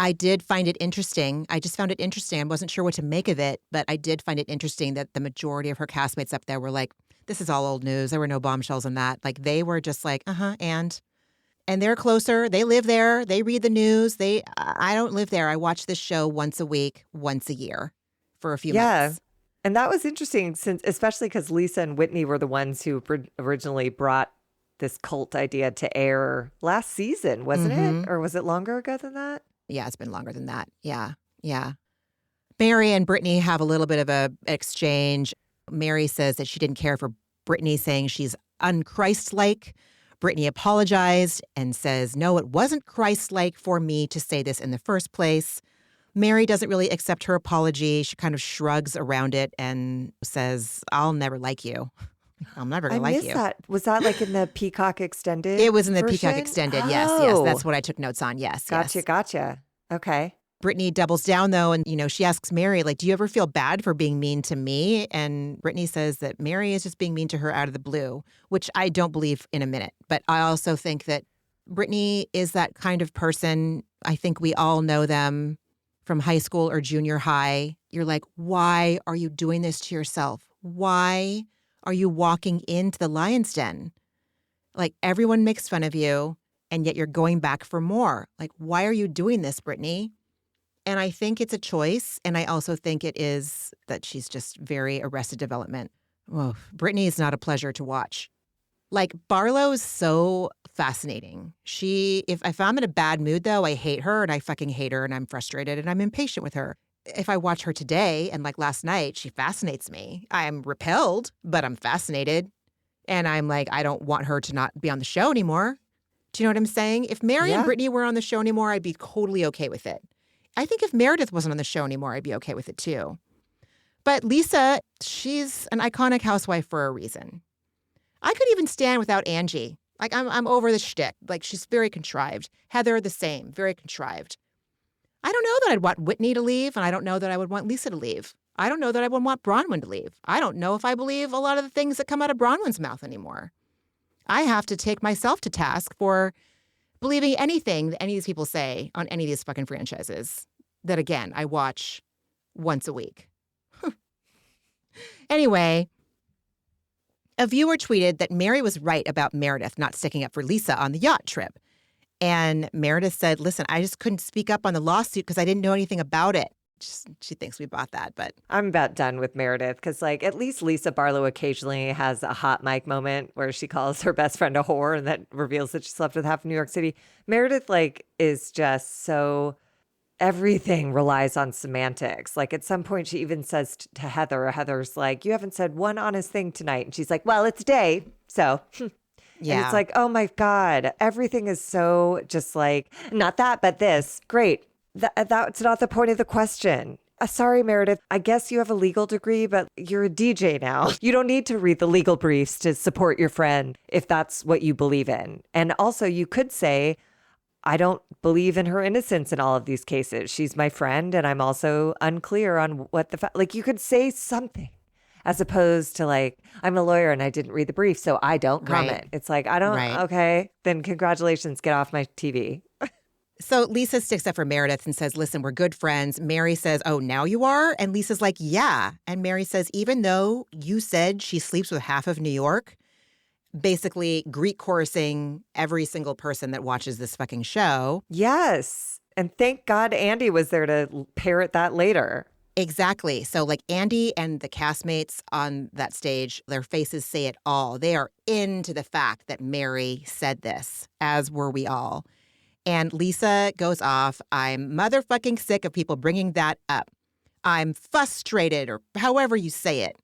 I did find it interesting. I just found it interesting. I wasn't sure what to make of it, but I did find it interesting that the majority of her castmates up there were like, this is all old news. There were no bombshells in that. Like, they were just like, and they're closer. They live there. They read the news. I don't live there. I watch this show once a week, once a year for a few Yeah. months. And that was interesting, since especially because Lisa and Whitney were the ones who originally brought this cult idea to air last season, wasn't it? Or was it longer ago than that? Yeah, it's been longer than that. Yeah. Yeah. Mary and Brittany have a little bit of a exchange. Mary says that she didn't care for Brittany saying she's unchristlike. Brittany apologized and says, no, it wasn't Christ-like for me to say this in the first place. Mary doesn't really accept her apology. She kind of shrugs around it and says, I'll never like you. I'm never I going to like missed you. that. Was that like in the Peacock Extended It was in the Peacock version? Extended. Yes. Oh, That's what I took notes on. Yes. gotcha, Yes. gotcha. Okay. Brittany doubles down, though, and, she asks Mary, like, do you ever feel bad for being mean to me? And Brittany says that Mary is just being mean to her out of the blue, which I don't believe in a minute. But I also think that Brittany is that kind of person. I think we all know them from high school or junior high. You're like, why are you doing this to yourself? Why are you walking into the lion's den? Like, everyone makes fun of you, and yet you're going back for more. Like, why are you doing this, Brittany? And I think it's a choice. And I also think it is that she's just very Arrested Development. Whoa, Brittany is not a pleasure to watch. Like, Barlow is so fascinating. If I'm in a bad mood, though, I hate her and I fucking hate her and I'm frustrated and I'm impatient with her. If I watch her today and like last night, she fascinates me. I'm repelled, but I'm fascinated. And I'm like, I don't want her to not be on the show anymore. Do you know what I'm saying? If Mary and Yeah. Brittany were on the show anymore, I'd be totally okay with it. I think if Meredith wasn't on the show anymore, I'd be okay with it too. But Lisa, she's an iconic housewife for a reason. I could even stand without Angie. Like, I'm over the shtick. Like, she's very contrived. Heather, the same, very contrived. I don't know that I'd want Whitney to leave, and I don't know that I would want Lisa to leave. I don't know that I would want Bronwyn to leave. I don't know if I believe a lot of the things that come out of Bronwyn's mouth anymore. I have to take myself to task for believing anything that any of these people say on any of these fucking franchises that, again, I watch once a week. Anyway, a viewer tweeted that Mary was right about Meredith not sticking up for Lisa on the yacht trip. And Meredith said, listen, I just couldn't speak up on the lawsuit because I didn't know anything about it. She thinks we bought that, but I'm about done with Meredith because, like, at least Lisa Barlow occasionally has a hot mic moment where she calls her best friend a whore and that reveals that she slept with half of New York City. Meredith, like, is just so, everything relies on semantics. Like, at some point, she even says to Heather's like, you haven't said one honest thing tonight. And she's like, well, it's day. So, yeah. And it's like, oh my God, everything is so just like, not that, but this. Great. That's not the point of the question. Sorry, Meredith. I guess you have a legal degree, but you're a DJ now. You don't need to read the legal briefs to support your friend if that's what you believe in. And also, you could say, I don't believe in her innocence in all of these cases. She's my friend, and I'm also unclear on what like, you could say something as opposed to like, I'm a lawyer and I didn't read the brief, so I don't comment. Right. It's like, I don't, Right. Okay, then congratulations, get off my TV. So Lisa sticks up for Meredith and says, listen, we're good friends. Mary says, oh, now you are? And Lisa's like, yeah. And Mary says, even though you said she sleeps with half of New York, basically Greek chorusing every single person that watches this fucking show. Yes. And thank God Andy was there to parrot that later. Exactly. So like Andy and the castmates on that stage, their faces say it all. They are into the fact that Mary said this, as were we all. And Lisa goes off, I'm motherfucking sick of people bringing that up. I'm frustrated, or however you say it.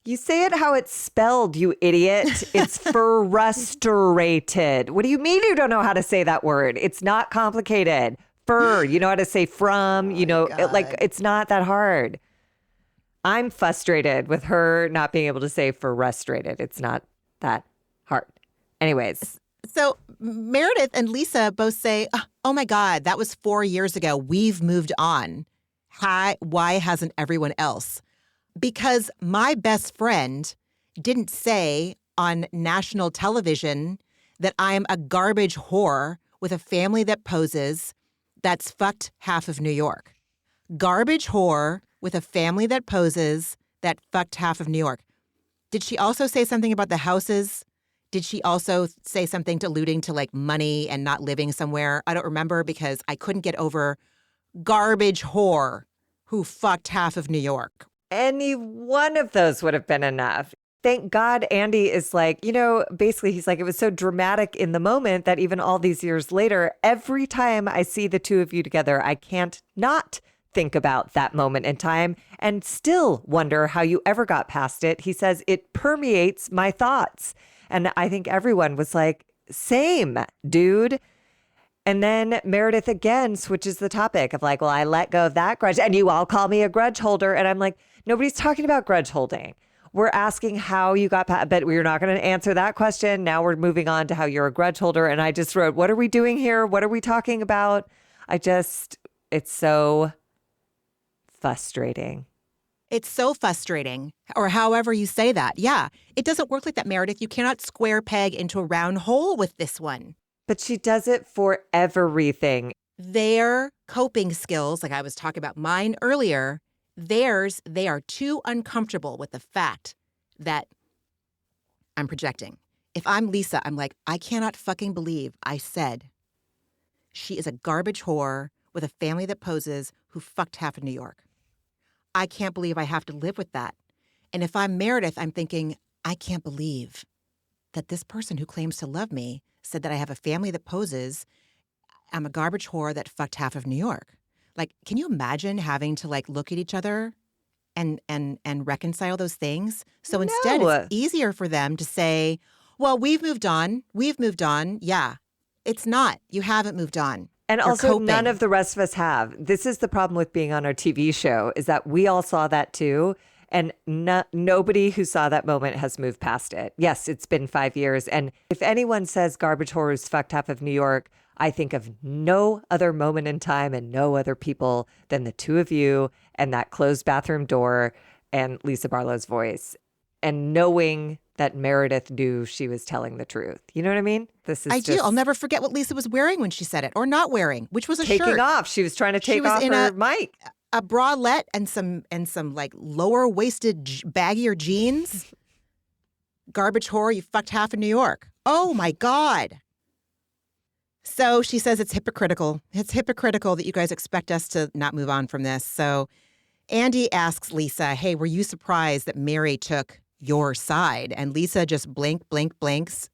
You say it how it's spelled, you idiot. It's frustrated. What do you mean you don't know how to say that word? It's not complicated. You know how to say from, like, it's not that hard. I'm frustrated with her not being able to say frustrated. It's not that hard. Anyways. So Meredith and Lisa both say, oh my God, that was 4 years ago. We've moved on. Why hasn't everyone else? Because my best friend didn't say on national television that I am a garbage whore with a family that poses that's fucked half of New York. Garbage whore with a family that poses that fucked half of New York. Did she also say something about the houses? Did she also say something alluding to like money and not living somewhere? I don't remember because I couldn't get over garbage whore who fucked half of New York. Any one of those would have been enough. Thank God Andy is like, basically he's like, it was so dramatic in the moment that even all these years later, every time I see the two of you together, I can't not think about that moment in time and still wonder how you ever got past it. He says it permeates my thoughts. And I think everyone was like, same, dude. And then Meredith again switches the topic of like, well, I let go of that grudge and you all call me a grudge holder. And I'm like, nobody's talking about grudge holding. We're asking how you got past, but we're not going to answer that question. Now we're moving on to how you're a grudge holder. And I just wrote, what are we doing here? What are we talking about? It's so frustrating. It's so frustrating, or however you say that. Yeah, it doesn't work like that, Meredith. You cannot square peg into a round hole with this one. But she does it for everything. Their coping skills, like I was talking about mine earlier, they are too uncomfortable with the fact that I'm projecting. If I'm Lisa, I'm like, I cannot fucking believe I said she is a garbage whore with a family that poses who fucked half of New York. I can't believe I have to live with that. And if I'm Meredith, I'm thinking, I can't believe that this person who claims to love me said that I have a family that poses. I'm a garbage whore that fucked half of New York. Like, can you imagine having to like look at each other and reconcile those things? So instead, it's easier for them to say, well, we've moved on. We've moved on. Yeah, it's not. You haven't moved on. And You're also, coping. none of the rest of us have. This is the problem with being on our TV show, is that we all saw that too. And nobody who saw that moment has moved past it. Yes, it's been 5 years. And if anyone says garbage whores fucked half of New York, I think of no other moment in time and no other people than the two of you and that closed bathroom door and Lisa Barlow's voice. And knowing that Meredith knew she was telling the truth. You know what I mean? I do. I'll never forget what Lisa was wearing when she said it, or not wearing, which was a shirt. Taking off. She was trying to take off her mic. A bralette and some like lower waisted baggier jeans. Garbage whore, you fucked half of New York. Oh my God. So she says it's hypocritical. It's hypocritical that you guys expect us to not move on from this. So Andy asks Lisa, hey, were you surprised that Mary took your side? And Lisa just blinks.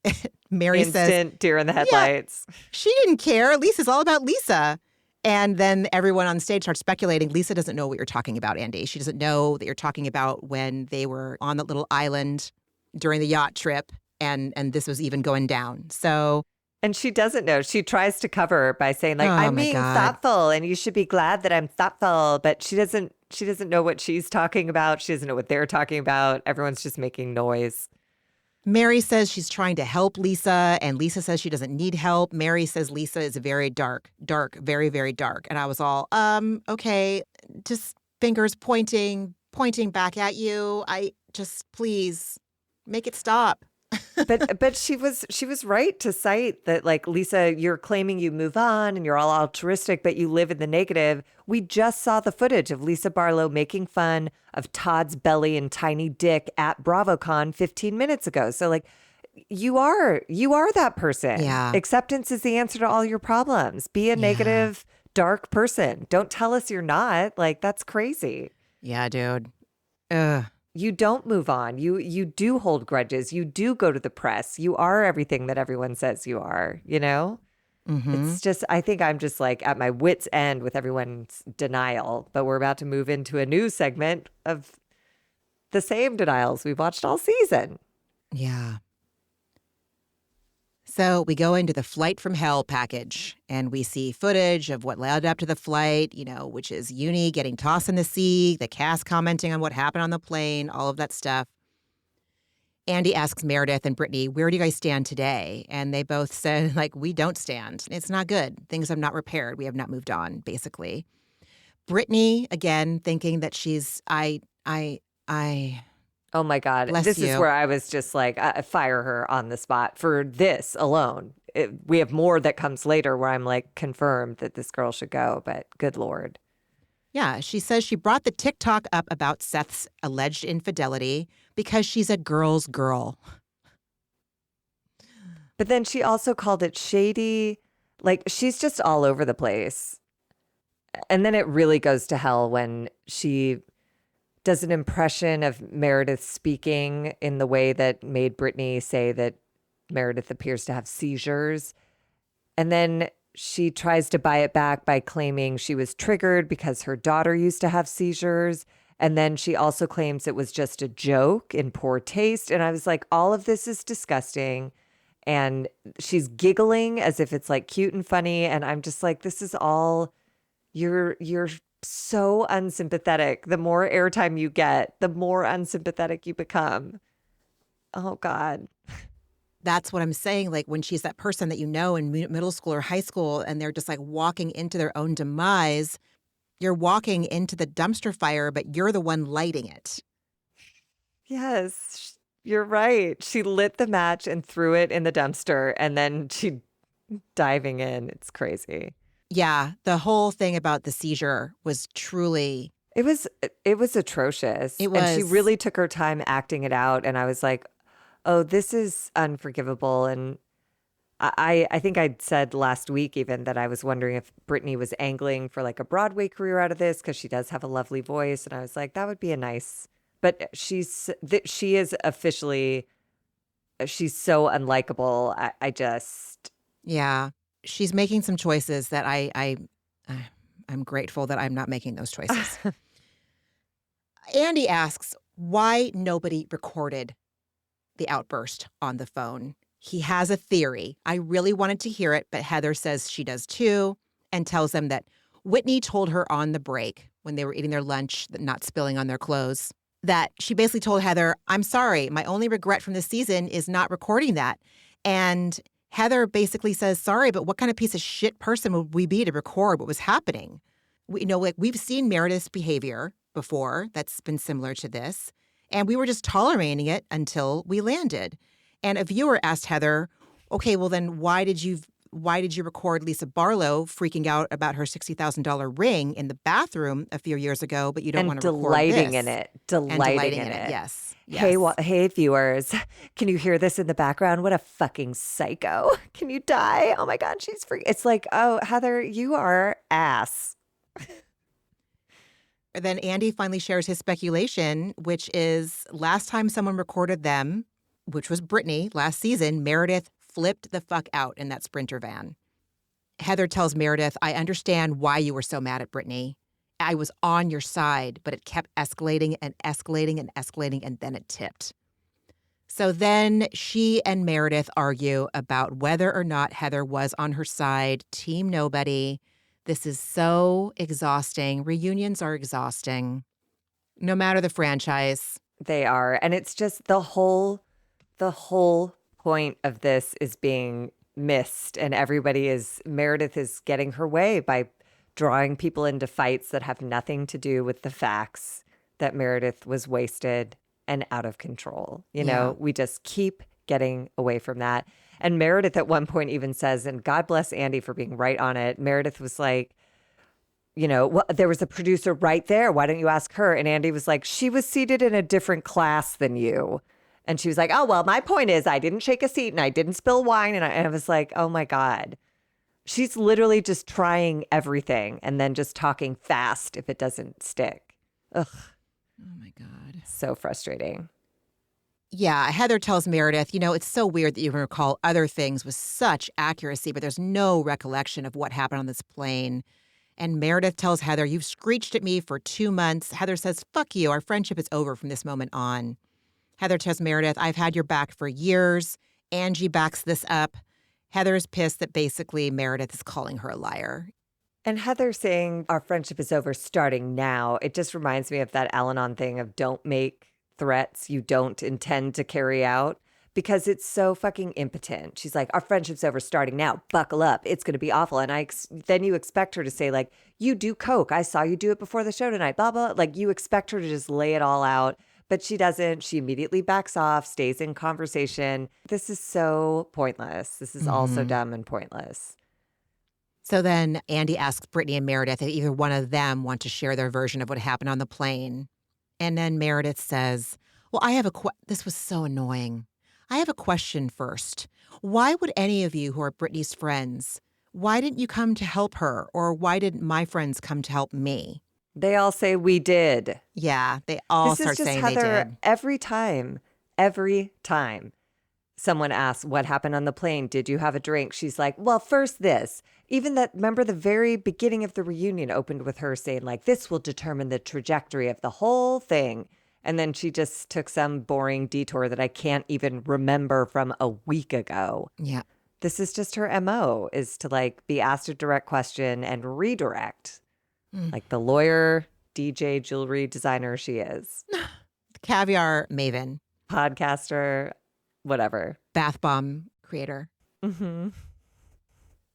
Mary says, instant deer in the headlights. Yeah, she didn't care. Lisa's all about Lisa. And then everyone on stage starts speculating. Lisa doesn't know what you're talking about, Andy. She doesn't know that you're talking about when they were on that little island during the yacht trip and this was even going down. So. And she doesn't know. She tries to cover by saying like, I'm being thoughtful and you should be glad that I'm thoughtful. But she doesn't know what she's talking about. She doesn't know what they're talking about. Everyone's just making noise. Mary says she's trying to help Lisa, and Lisa says she doesn't need help. Mary says Lisa is very dark, very, very dark. And I was all, okay, just fingers pointing back at you. I just, please, make it stop. But she was right to cite that, like, Lisa, you're claiming you move on and you're all altruistic, but you live in the negative. We just saw the footage of Lisa Barlow making fun of Todd's belly and tiny dick at BravoCon 15 minutes ago. So like, you are that person. Yeah. Acceptance is the answer to all your problems. Be a negative, dark person. Don't tell us you're not. Like, that's crazy. Yeah, dude. Ugh. You don't move on. You do hold grudges. You do go to the press. You are everything that everyone says you are, you know? Mm-hmm. It's just, I think I'm just like at my wit's end with everyone's denial, but we're about to move into a new segment of the same denials we've watched all season. Yeah. So we go into the flight from hell package and we see footage of what led up to the flight, which is Uni getting tossed in the sea, the cast commenting on what happened on the plane, all of that stuff. Andy asks Meredith and Brittany, where do you guys stand today? And they both said, like, we don't stand. It's not good. Things have not repaired. We have not moved on, basically. Brittany, again, thinking that she's, Oh my God. This is where I was just like, fire her on the spot for this alone. We have more that comes later where I'm like, confirmed that this girl should go, but good Lord. Yeah, she says she brought the TikTok up about Seth's alleged infidelity because she's a girl's girl. But then she also called it shady. Like, she's just all over the place. And then it really goes to hell when she does an impression of Meredith speaking in the way that made Brittany say that Meredith appears to have seizures. And then she tries to buy it back by claiming she was triggered because her daughter used to have seizures. And then she also claims it was just a joke in poor taste. And I was like, all of this is disgusting. and she's giggling as if it's like cute and funny. And I'm just like, this is all, you're so unsympathetic. The more airtime you get, the more unsympathetic you become. Oh God. That's what I'm saying. Like when she's that person that you know in middle school or high school and they're just like walking into their own demise, you're walking into the dumpster fire, but you're the one lighting it. Yes, you're right. She lit the match and threw it in the dumpster and then she diving in. It's crazy. Yeah, the whole thing about the seizure was truly, It was it was atrocious. it And she was, really took her time acting it out. And I was like, oh, this is unforgivable. And I think I said last week even that I was wondering if Brittany was angling for like a Broadway career out of this because she does have a lovely voice. And I was like, that would be a nice, but she is officially, she's so unlikable. I just, yeah, she's making some choices that I'm grateful that I'm not making those choices. Andy asks why nobody recorded the outburst on the phone. He has a theory. I really wanted to hear it, but Heather says she does too and tells them that Whitney told her on the break when they were eating their lunch, not spilling on their clothes, that she basically told Heather, I'm sorry, my only regret from this season is not recording that. And Heather basically says, sorry, but what kind of piece of shit person would we be to record what was happening? Like we've seen Meredith's behavior before that's been similar to this, and we were just tolerating it until we landed. And a viewer asked Heather, okay, well then why did you record Lisa Barlow freaking out about her $60,000 ring in the bathroom a few years ago, but you don't and want to record delighting this? in it, And delighting in it. Yes. Hey, hey, viewers, can you hear this in the background? What a fucking psycho. Can you die? Oh my God, she's free. It's like, oh, Heather, you are ass. Then Andy finally shares his speculation, which is last time someone recorded them, which was Brittany last season, Meredith flipped the fuck out in that Sprinter van. Heather tells Meredith, I understand why you were so mad at Brittany. I was on your side, but it kept escalating and escalating and escalating, and then it tipped. So then she and Meredith argue about whether or not Heather was on her side, team nobody. This is so exhausting. Reunions are exhausting, no matter the franchise. They are. And it's just the whole point of this is being missed. And Meredith is getting her way by drawing people into fights that have nothing to do with the facts that Meredith was wasted and out of control. You know, we just keep getting away from that. And Meredith at one point even says, and God bless Andy for being right on it. Meredith was like, you know, well, there was a producer right there. Why don't you ask her? And Andy was like, she was seated in a different class than you. And she was like, oh, well, my point is I didn't shake a seat and I didn't spill wine. And I was like, oh my God. She's literally just trying everything and then just talking fast if it doesn't stick. Ugh. Oh my God. So frustrating. Yeah, Heather tells Meredith, you know, it's so weird that you can recall other things with such accuracy, but there's no recollection of what happened on this plane. And Meredith tells Heather, you've screeched at me for 2 months. Heather says, fuck you. Our friendship is over from this moment on. Heather tells Meredith, I've had your back for years. Angie backs this up. Heather's pissed that basically Meredith is calling her a liar. And Heather saying our friendship is over starting now. It just reminds me of that Al-Anon thing of don't make threats you don't intend to carry out, because it's so fucking impotent. She's like, our friendship's over starting now. Buckle up. It's going to be awful. And then you expect her to say like, you do coke. I saw you do it before the show tonight, blah, blah. Like you expect her to just lay it all out, but she doesn't. She immediately backs off, stays in conversation. This is so pointless. This is all so dumb and pointless. So then Andy asks Brittany and Meredith if either one of them want to share their version of what happened on the plane. And then Meredith says, well, this was so annoying. I have a question first. Why would any of you who are Brittany's friends, why didn't you come to help her? Or why didn't my friends come to help me? They all say we did. Yeah, they all This is start just saying Heather, they did. every time someone asks what happened on the plane, did you have a drink? She's like, well, first this. Even that, remember the very beginning of the reunion opened with her saying like, this will determine the trajectory of the whole thing. And then she just took some boring detour that I can't even remember from a week ago. Yeah. This is just her MO, is to like be asked a direct question and redirect. Mm. Like the lawyer, DJ, jewelry designer she is. Caviar maven. Podcaster, whatever. Bath bomb creator. Mm-hmm.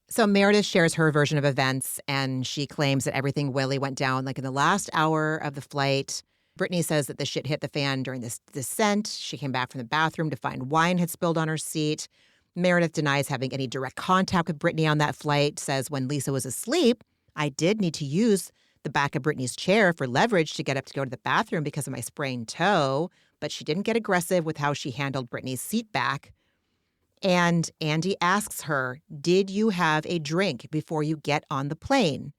So Meredith shares her version of events, and she claims that everything really went down like in the last hour of the flight. Brittany says that the shit hit the fan during this descent. She came back from the bathroom to find wine had spilled on her seat. Meredith denies having any direct contact with Brittany on that flight, says when Lisa was asleep, I did need to use the back of Brittany's chair for leverage to get up to go to the bathroom because of my sprained toe, but she didn't get aggressive with how she handled Brittany's seat back. And Andy asks her, did you have a drink before you get on the plane?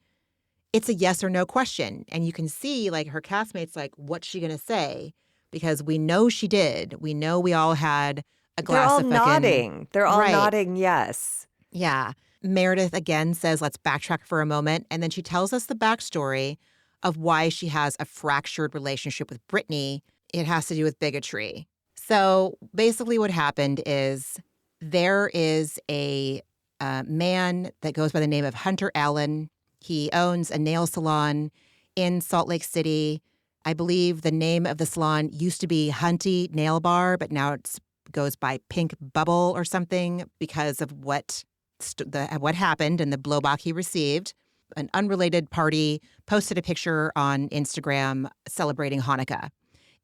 It's a yes or no question. And you can see like her castmates like, what's she going to say? Because we know she did. We know we all had a glass of They're all fucking... nodding. They're all Right. nodding yes. Yeah. Meredith again says, let's backtrack for a moment. And then she tells us the backstory of why she has a fractured relationship with Brittany. It has to do with bigotry. So basically what happened is there is a man that goes by the name of Hunter Allen. He owns a nail salon in Salt Lake City. I believe the name of the salon used to be Hunty Nail Bar, but now it goes by Pink Bubble or something because of what happened and the blowback he received. An unrelated party posted a picture on Instagram celebrating Hanukkah.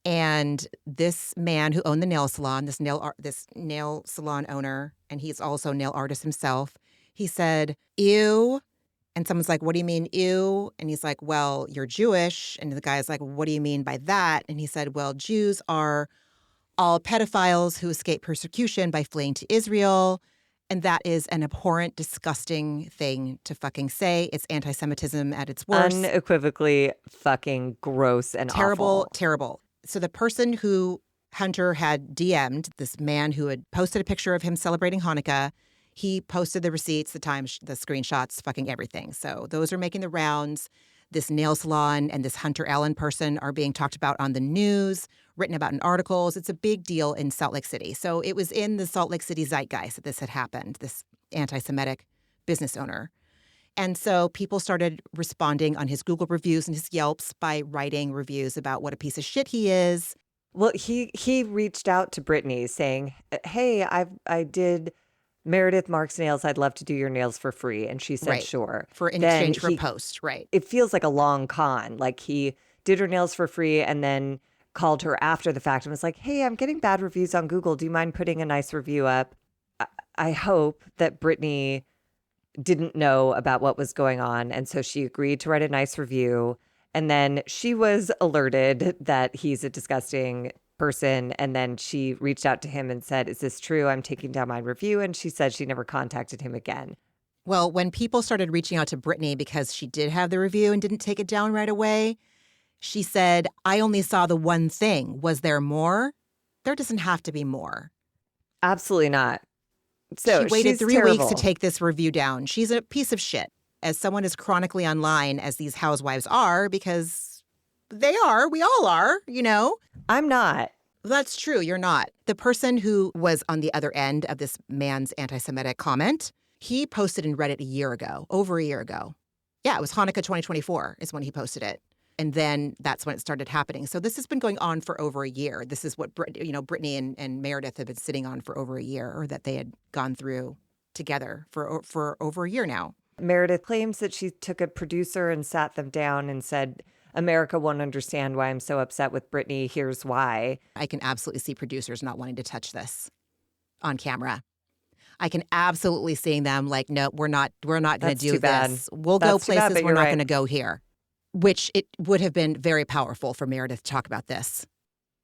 And this man who owned the nail salon, this nail salon owner, and he's also a nail artist himself, he said, ew. And someone's like, what do you mean, ew? And he's like, well, you're Jewish. And the guy's like, what do you mean by that? And he said, well, Jews are all pedophiles who escape persecution by fleeing to Israel. And that is an abhorrent, disgusting thing to fucking say. It's anti-Semitism at its worst. Unequivocally fucking gross and terrible, awful. Terrible. So the person who Hunter had DM'd, this man who had posted a picture of him celebrating Hanukkah, he posted the receipts, the screenshots, fucking everything. So those are making the rounds. This nail salon and this Hunter Allen person are being talked about on the news, written about in articles. It's a big deal in Salt Lake City. So it was in the Salt Lake City zeitgeist that this had happened, this anti-Semitic business owner. And so people started responding on his Google reviews and his Yelps by writing reviews about what a piece of shit he is. Well, he reached out to Brittany saying, hey, I did Meredith Mark's nails. I'd love to do your nails for free. And she said, Right. sure. In exchange for a post, right. It feels like a long con. Like he did her nails for free and then called her after the fact and was like, hey, I'm getting bad reviews on Google. Do you mind putting a nice review up? I hope that Brittany didn't know about what was going on. And so she agreed to write a nice review. And then she was alerted that he's a disgusting person. And then she reached out to him and said, is this true? I'm taking down my review. And she said she never contacted him again. Well, when people started reaching out to Brittany because she did have the review and didn't take it down right away, she said, I only saw the one thing. Was there more? There doesn't have to be more. Absolutely not. So she waited she's 3 terrible. weeks to take this review down. She's a piece of shit. As someone as chronically online as these housewives are, because they are, we all are, you know? I'm not. That's true. You're not. The person who was on the other end of this man's anti-Semitic comment, he posted in Reddit over a year ago. Yeah, it was Hanukkah 2024 is when he posted it. And then that's when it started happening. So this has been going on for over a year. This is what Brittany and Meredith have been sitting on for over a year, or that they had gone through together for over a year now. Meredith claims that she took a producer and sat them down and said, America won't understand why I'm so upset with Brittany. Here's why. I can absolutely see producers not wanting to touch this on camera. I can absolutely see them like, no, we're not going to do this. We'll go places we're not going to go here. Which it would have been very powerful for Meredith to talk about this.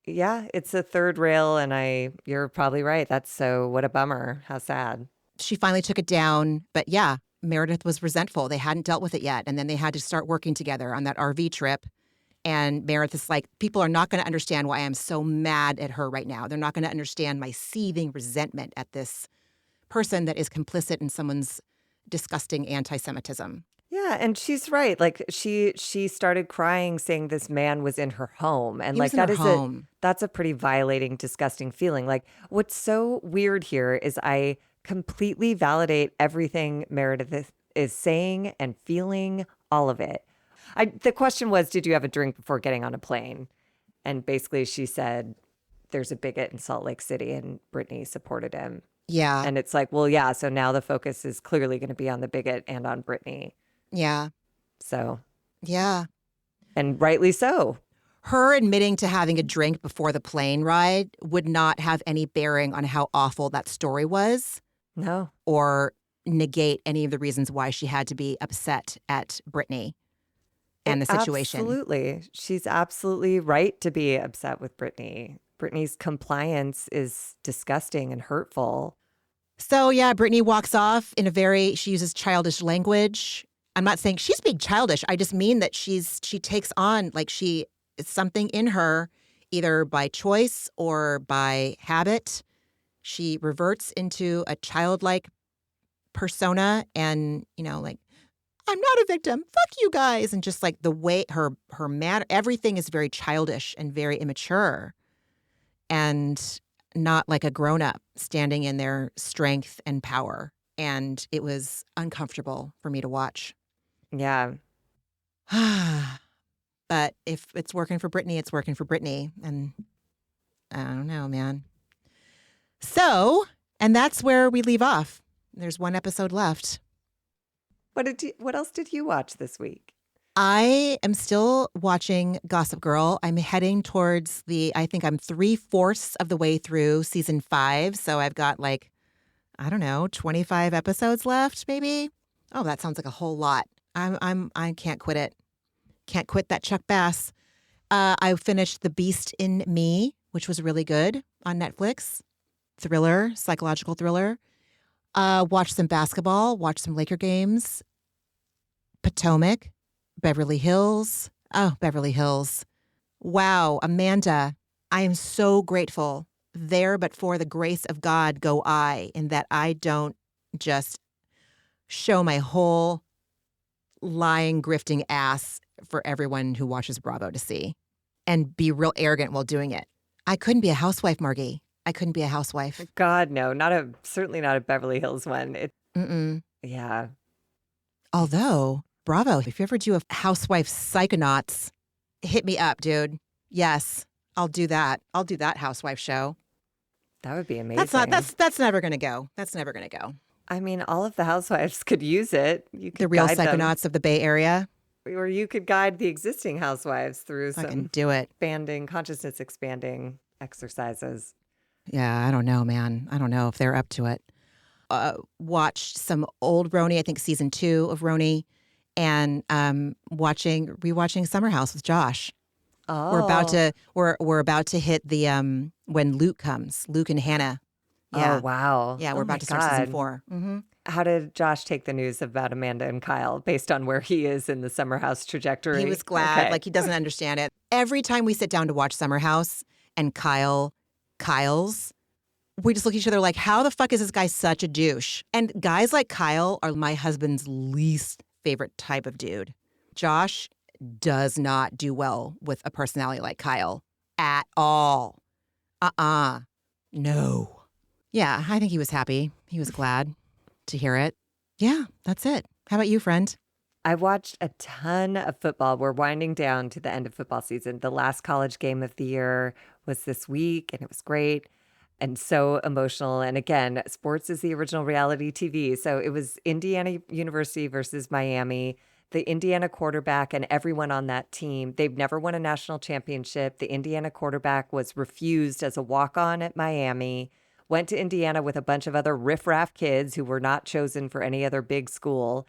Yeah, it's a third rail, and you're probably right. What a bummer. How sad. She finally took it down, but yeah, Meredith was resentful. They hadn't dealt with it yet, and then they had to start working together on that RV trip. And Meredith is like, people are not going to understand why I'm so mad at her right now. They're not going to understand my seething resentment at this person that is complicit in someone's disgusting anti-Semitism. Yeah, and she's right. Like she started crying saying this man was in her home. And He was like in her home. that's a pretty violating, disgusting feeling. Like what's so weird here is I completely validate everything Meredith is saying and feeling, all of it. The question was, did you have a drink before getting on a plane? And basically she said there's a bigot in Salt Lake City and Brittany supported him. Yeah. And it's like, well, yeah, so now the focus is clearly going to be on the bigot and on Brittany. Yeah. So, Yeah. and rightly so. Her admitting to having a drink before the plane ride would not have any bearing on how awful that story was No. or negate any of the reasons why she had to be upset at Brittany and the situation. Absolutely. She's absolutely right to be upset with Brittany. Brittany's compliance is disgusting and hurtful. So, yeah, Brittany walks off she uses childish language. I'm not saying she's being childish. I just mean that she takes on, like it's something in her, either by choice or by habit. She reverts into a childlike persona and, like, I'm not a victim. Fuck you guys. And just like the way her manner, everything is very childish and very immature and not like a grown up standing in their strength and power. And it was uncomfortable for me to watch. Yeah. But if it's working for Brittany, it's working for Brittany. And I don't know, man. So, and that's where we leave off. There's one episode left. What else did you watch this week? I am still watching Gossip Girl. I'm heading towards I think I'm 3/4 of the way through season 5. So I've got 25 episodes left, maybe. Oh, that sounds like a whole lot. I can't quit it. Can't quit that Chuck Bass. I finished The Beast in Me, which was really good on Netflix. Thriller, psychological thriller. Watched some basketball, watched some Laker games. Potomac, Beverly Hills. Oh, Beverly Hills. Wow, Amanda, I am so grateful. There, but for the grace of God go I, in that I don't just show my whole lying, grifting ass for everyone who watches Bravo to see and be real arrogant while doing it. I couldn't be a housewife, Margie. I couldn't be a housewife. God, no, certainly not a Beverly Hills one. Yeah. Although, Bravo, if you ever do a Housewife Psychonauts, hit me up, dude. Yes, I'll do that. I'll do that housewife show. That would be amazing. That's never gonna go. That's never gonna go. I mean, all of the housewives could use it. You could The real guide Psychonauts of the Bay Area. Or you could guide the existing housewives through I can some do it. consciousness expanding exercises. Yeah, I don't know, man. I don't know if they're up to it. Watched some old Roni, I think season 2 of Roni, and rewatching Summer House with Josh. Oh, We're about to hit the when Luke comes, Luke and Hannah. Yeah. Oh, wow. Yeah, we're about to start season 4. Mm-hmm. How did Josh take the news about Amanda and Kyle based on where he is in the Summer House trajectory? He was glad. Okay. Like, he doesn't understand it. Every time we sit down to watch Summer House and Kyle's, we just look at each other like, how the fuck is this guy such a douche? And guys like Kyle are my husband's least favorite type of dude. Josh does not do well with a personality like Kyle at all. No. Yeah, I think he was happy. He was glad to hear it. Yeah, that's it. How about you, friend? I watched a ton of football. We're winding down to the end of football season. The last college game of the year was this week, and it was great and so emotional. And again, sports is the original reality TV. So it was Indiana University versus Miami. The Indiana quarterback and everyone on that team, they've never won a national championship. The Indiana quarterback was refused as a walk-on at Miami, went to Indiana with a bunch of other riffraff kids who were not chosen for any other big school.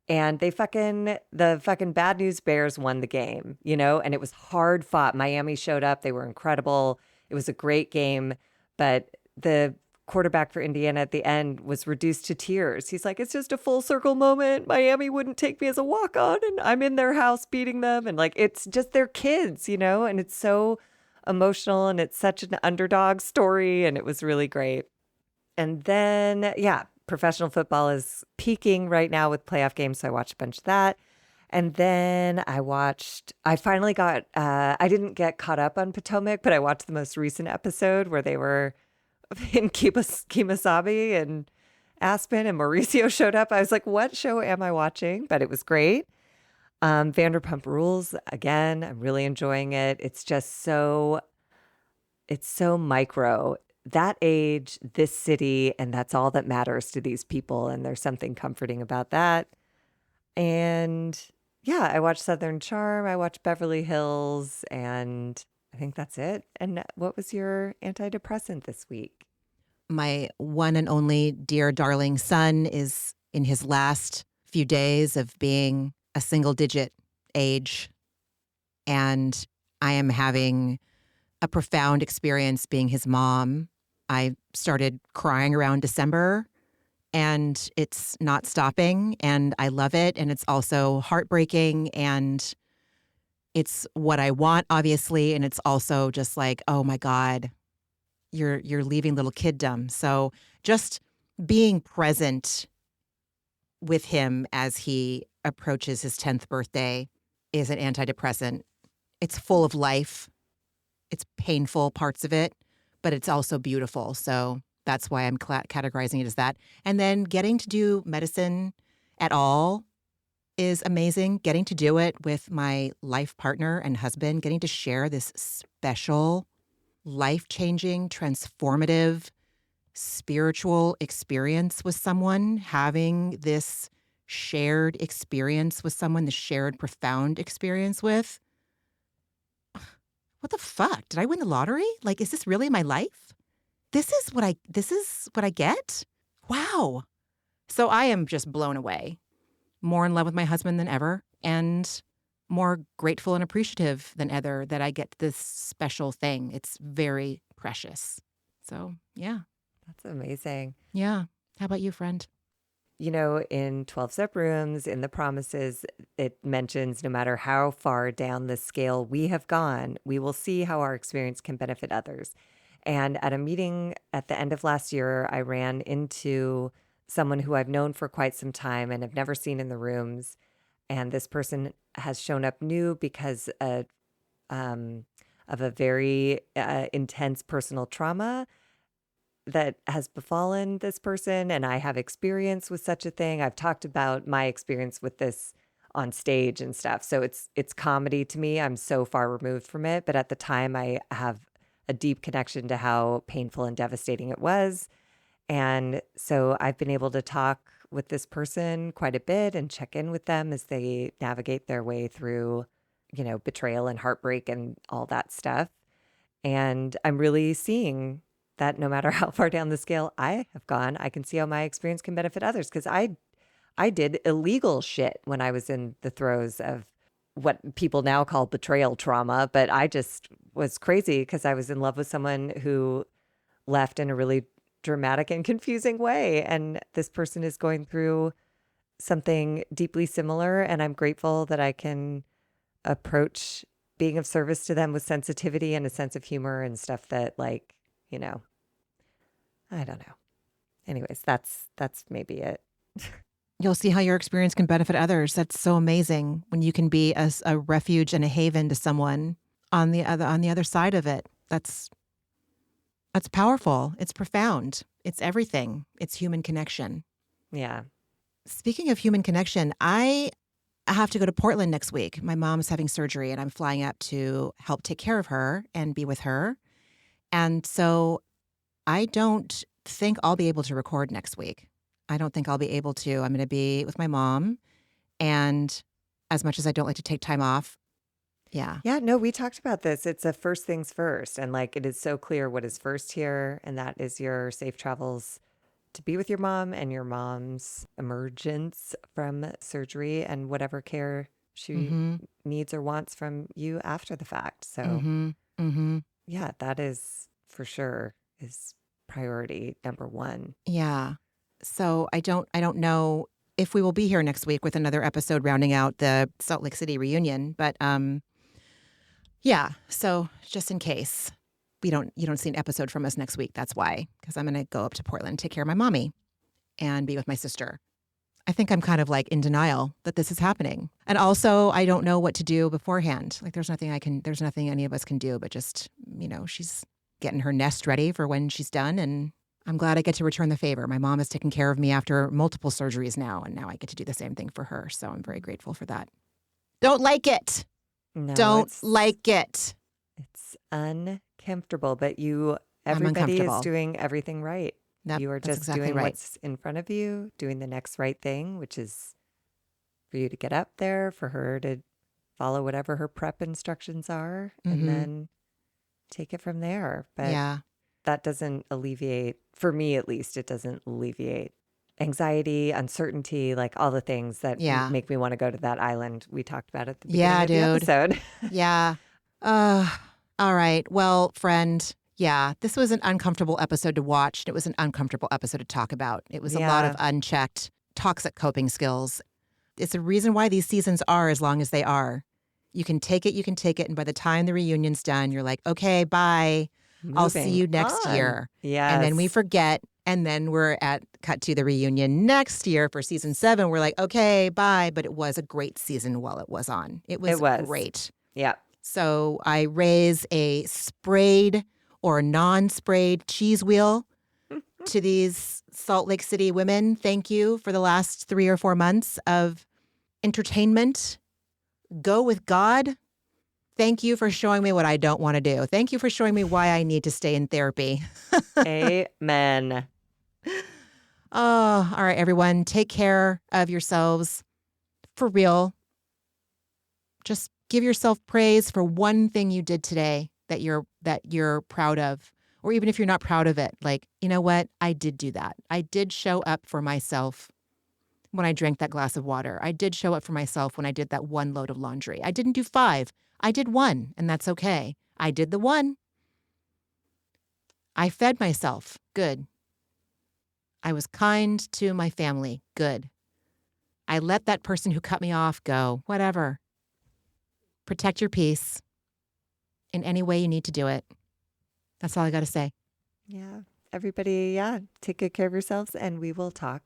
And the fucking Bad News Bears won the game, and it was hard fought. Miami showed up. They were incredible. It was a great game. But the quarterback for Indiana at the end was reduced to tears. He's like, it's just a full circle moment. Miami wouldn't take me as a walk-on and I'm in their house beating them. And it's just their kids, and it's so emotional and it's such an underdog story. And it was really great. And then, professional football is peaking right now with playoff games, so I watched a bunch of that. And then I finally got, I didn't get caught up on Potomac, but I watched the most recent episode where they were in Kemosabe and Aspen and Mauricio showed up. I was like, what show am I watching? But it was great. Vanderpump Rules, again, I'm really enjoying it. It's so micro. That age, this city, and that's all that matters to these people. And there's something comforting about that. And yeah, I watched Southern Charm, I watched Beverly Hills, and I think that's it. And what was your antidepressant this week? My one and only dear darling son is in his last few days of being a single digit age. And I am having a profound experience being his mom. I started crying around December and it's not stopping and I love it. And it's also heartbreaking and it's what I want, obviously. And it's also just like, oh my God, you're leaving little kiddom. So just being present with him as he approaches his 10th birthday is an antidepressant. It's full of life. It's painful parts of it, but it's also beautiful. So that's why I'm categorizing it as that. And then getting to do medicine at all is amazing. Getting to do it with my life partner and husband, getting to share this special, life-changing, transformative, spiritual experience with someone, having this shared experience with someone, the shared profound experience with. What the fuck? Did I win the lottery? Like, is this really my life? This is what I get? Wow. So I am just blown away. More in love with my husband than ever and more grateful and appreciative than ever that I get this special thing. It's very precious. So, yeah. That's amazing. Yeah. How about you, friend? You know, in 12 Step Rooms, in the promises, it mentions no matter how far down the scale we have gone, we will see how our experience can benefit others. And at a meeting at the end of last year, I ran into someone who I've known for quite some time and have never seen in the rooms. And this person has shown up new because of a very intense personal trauma that has befallen this person, and I have experience with such a thing. I've talked about my experience with this on stage and stuff. So it's comedy to me. I'm so far removed from it, but at the time I have a deep connection to how painful and devastating it was. And so I've been able to talk with this person quite a bit and check in with them as they navigate their way through, betrayal and heartbreak and all that stuff. And I'm really seeing that no matter how far down the scale I have gone, I can see how my experience can benefit others. Because I did illegal shit when I was in the throes of what people now call betrayal trauma. But I just was crazy because I was in love with someone who left in a really dramatic and confusing way. And this person is going through something deeply similar. And I'm grateful that I can approach being of service to them with sensitivity and a sense of humor and stuff that I don't know. Anyways, that's maybe it. You'll see how your experience can benefit others. That's so amazing when you can be a refuge and a haven to someone on the other side of it. That's powerful. It's profound. It's everything. It's human connection. Yeah. Speaking of human connection, I have to go to Portland next week. My mom's having surgery and I'm flying up to help take care of her and be with her. And so I don't think I'll be able to record next week. I don't think I'll be able to. I'm going to be with my mom. And as much as I don't like to take time off, yeah. Yeah, no, we talked about this. It's a first things first. And it is so clear what is first here. And that is your safe travels to be with your mom and your mom's emergence from surgery and whatever care she needs or wants from you after the fact. So, yeah, that is for sure is priority number one. Yeah. So I don't know if we will be here next week with another episode rounding out the Salt Lake City reunion, but yeah. So just in case you don't see an episode from us next week, that's why, because I'm going to go up to Portland, take care of my mommy. and be with my sister. I think I'm kind of like in denial that this is happening. And also, I don't know what to do beforehand. Like there's nothing any of us can do, but just, she's getting her nest ready for when she's done. And I'm glad I get to return the favor. My mom has taken care of me after multiple surgeries now, and now I get to do the same thing for her. So I'm very grateful for that. Don't like it. No, Don't like it. It's uncomfortable, but I'm everybody is uncomfortable. doing everything right. Yep, You are that's just exactly doing right. what's in front of you, doing the next right thing, which is for you to get up there, for her to follow whatever her prep instructions are, and then take it from there. But Yeah. that doesn't alleviate, for me at least, it doesn't alleviate anxiety, uncertainty, like all the things that Yeah. make me want to go to that island we talked about at the beginning of the dude. episode. Yeah. All right. Well, friend, yeah, this was an uncomfortable episode to watch. It was an uncomfortable episode to talk about. It was a lot of unchecked, toxic coping skills. It's a reason why these seasons are as long as they are. You can take it. And by the time the reunion's done, you're like, okay, bye. I'll see you next year. Yes. And then we forget. And then we're cut to the reunion next year for season 7. We're like, okay, bye. But it was a great season while it was on. It was great. Yeah. So I raise a sprayed or non-sprayed cheese wheel to these Salt Lake City women. Thank you for the last 3 or 4 months of entertainment. Go with God. Thank you for showing me what I don't want to do. Thank you for showing me why I need to stay in therapy. Amen. Oh, all right, everyone. Take care of yourselves. For real. Just give yourself praise for one thing you did today that you're proud of. Or even if you're not proud of it, like, you know what? I did do that. I did show up for myself when I drank that glass of water. I did show up for myself when I did that 1 load of laundry. I didn't do 5. I did 1, and that's okay. I did the 1. I fed myself. Good. I was kind to my family. Good. I let that person who cut me off go. Whatever. Protect your peace in any way you need to do it. That's all I got to say. Yeah. Everybody, take good care of yourselves, and we will talk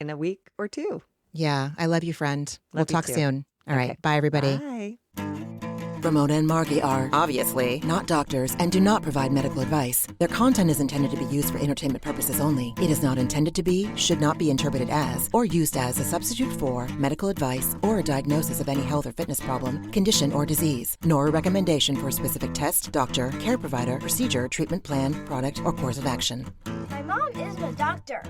in a week or 2. Yeah. I love you, friend. We'll Love you talk too. soon. All Okay. right. Bye, everybody. Bye. Ramona and Margie are Obviously not doctors and do not provide medical advice. Their content is intended to be used for entertainment purposes only. It is not intended to be, should not be interpreted as, or used as a substitute for medical advice or a diagnosis of any health or fitness problem, condition, or disease, nor a recommendation for a specific test, doctor, care provider, procedure, treatment plan, product, or course of action. My mom isn't a doctor.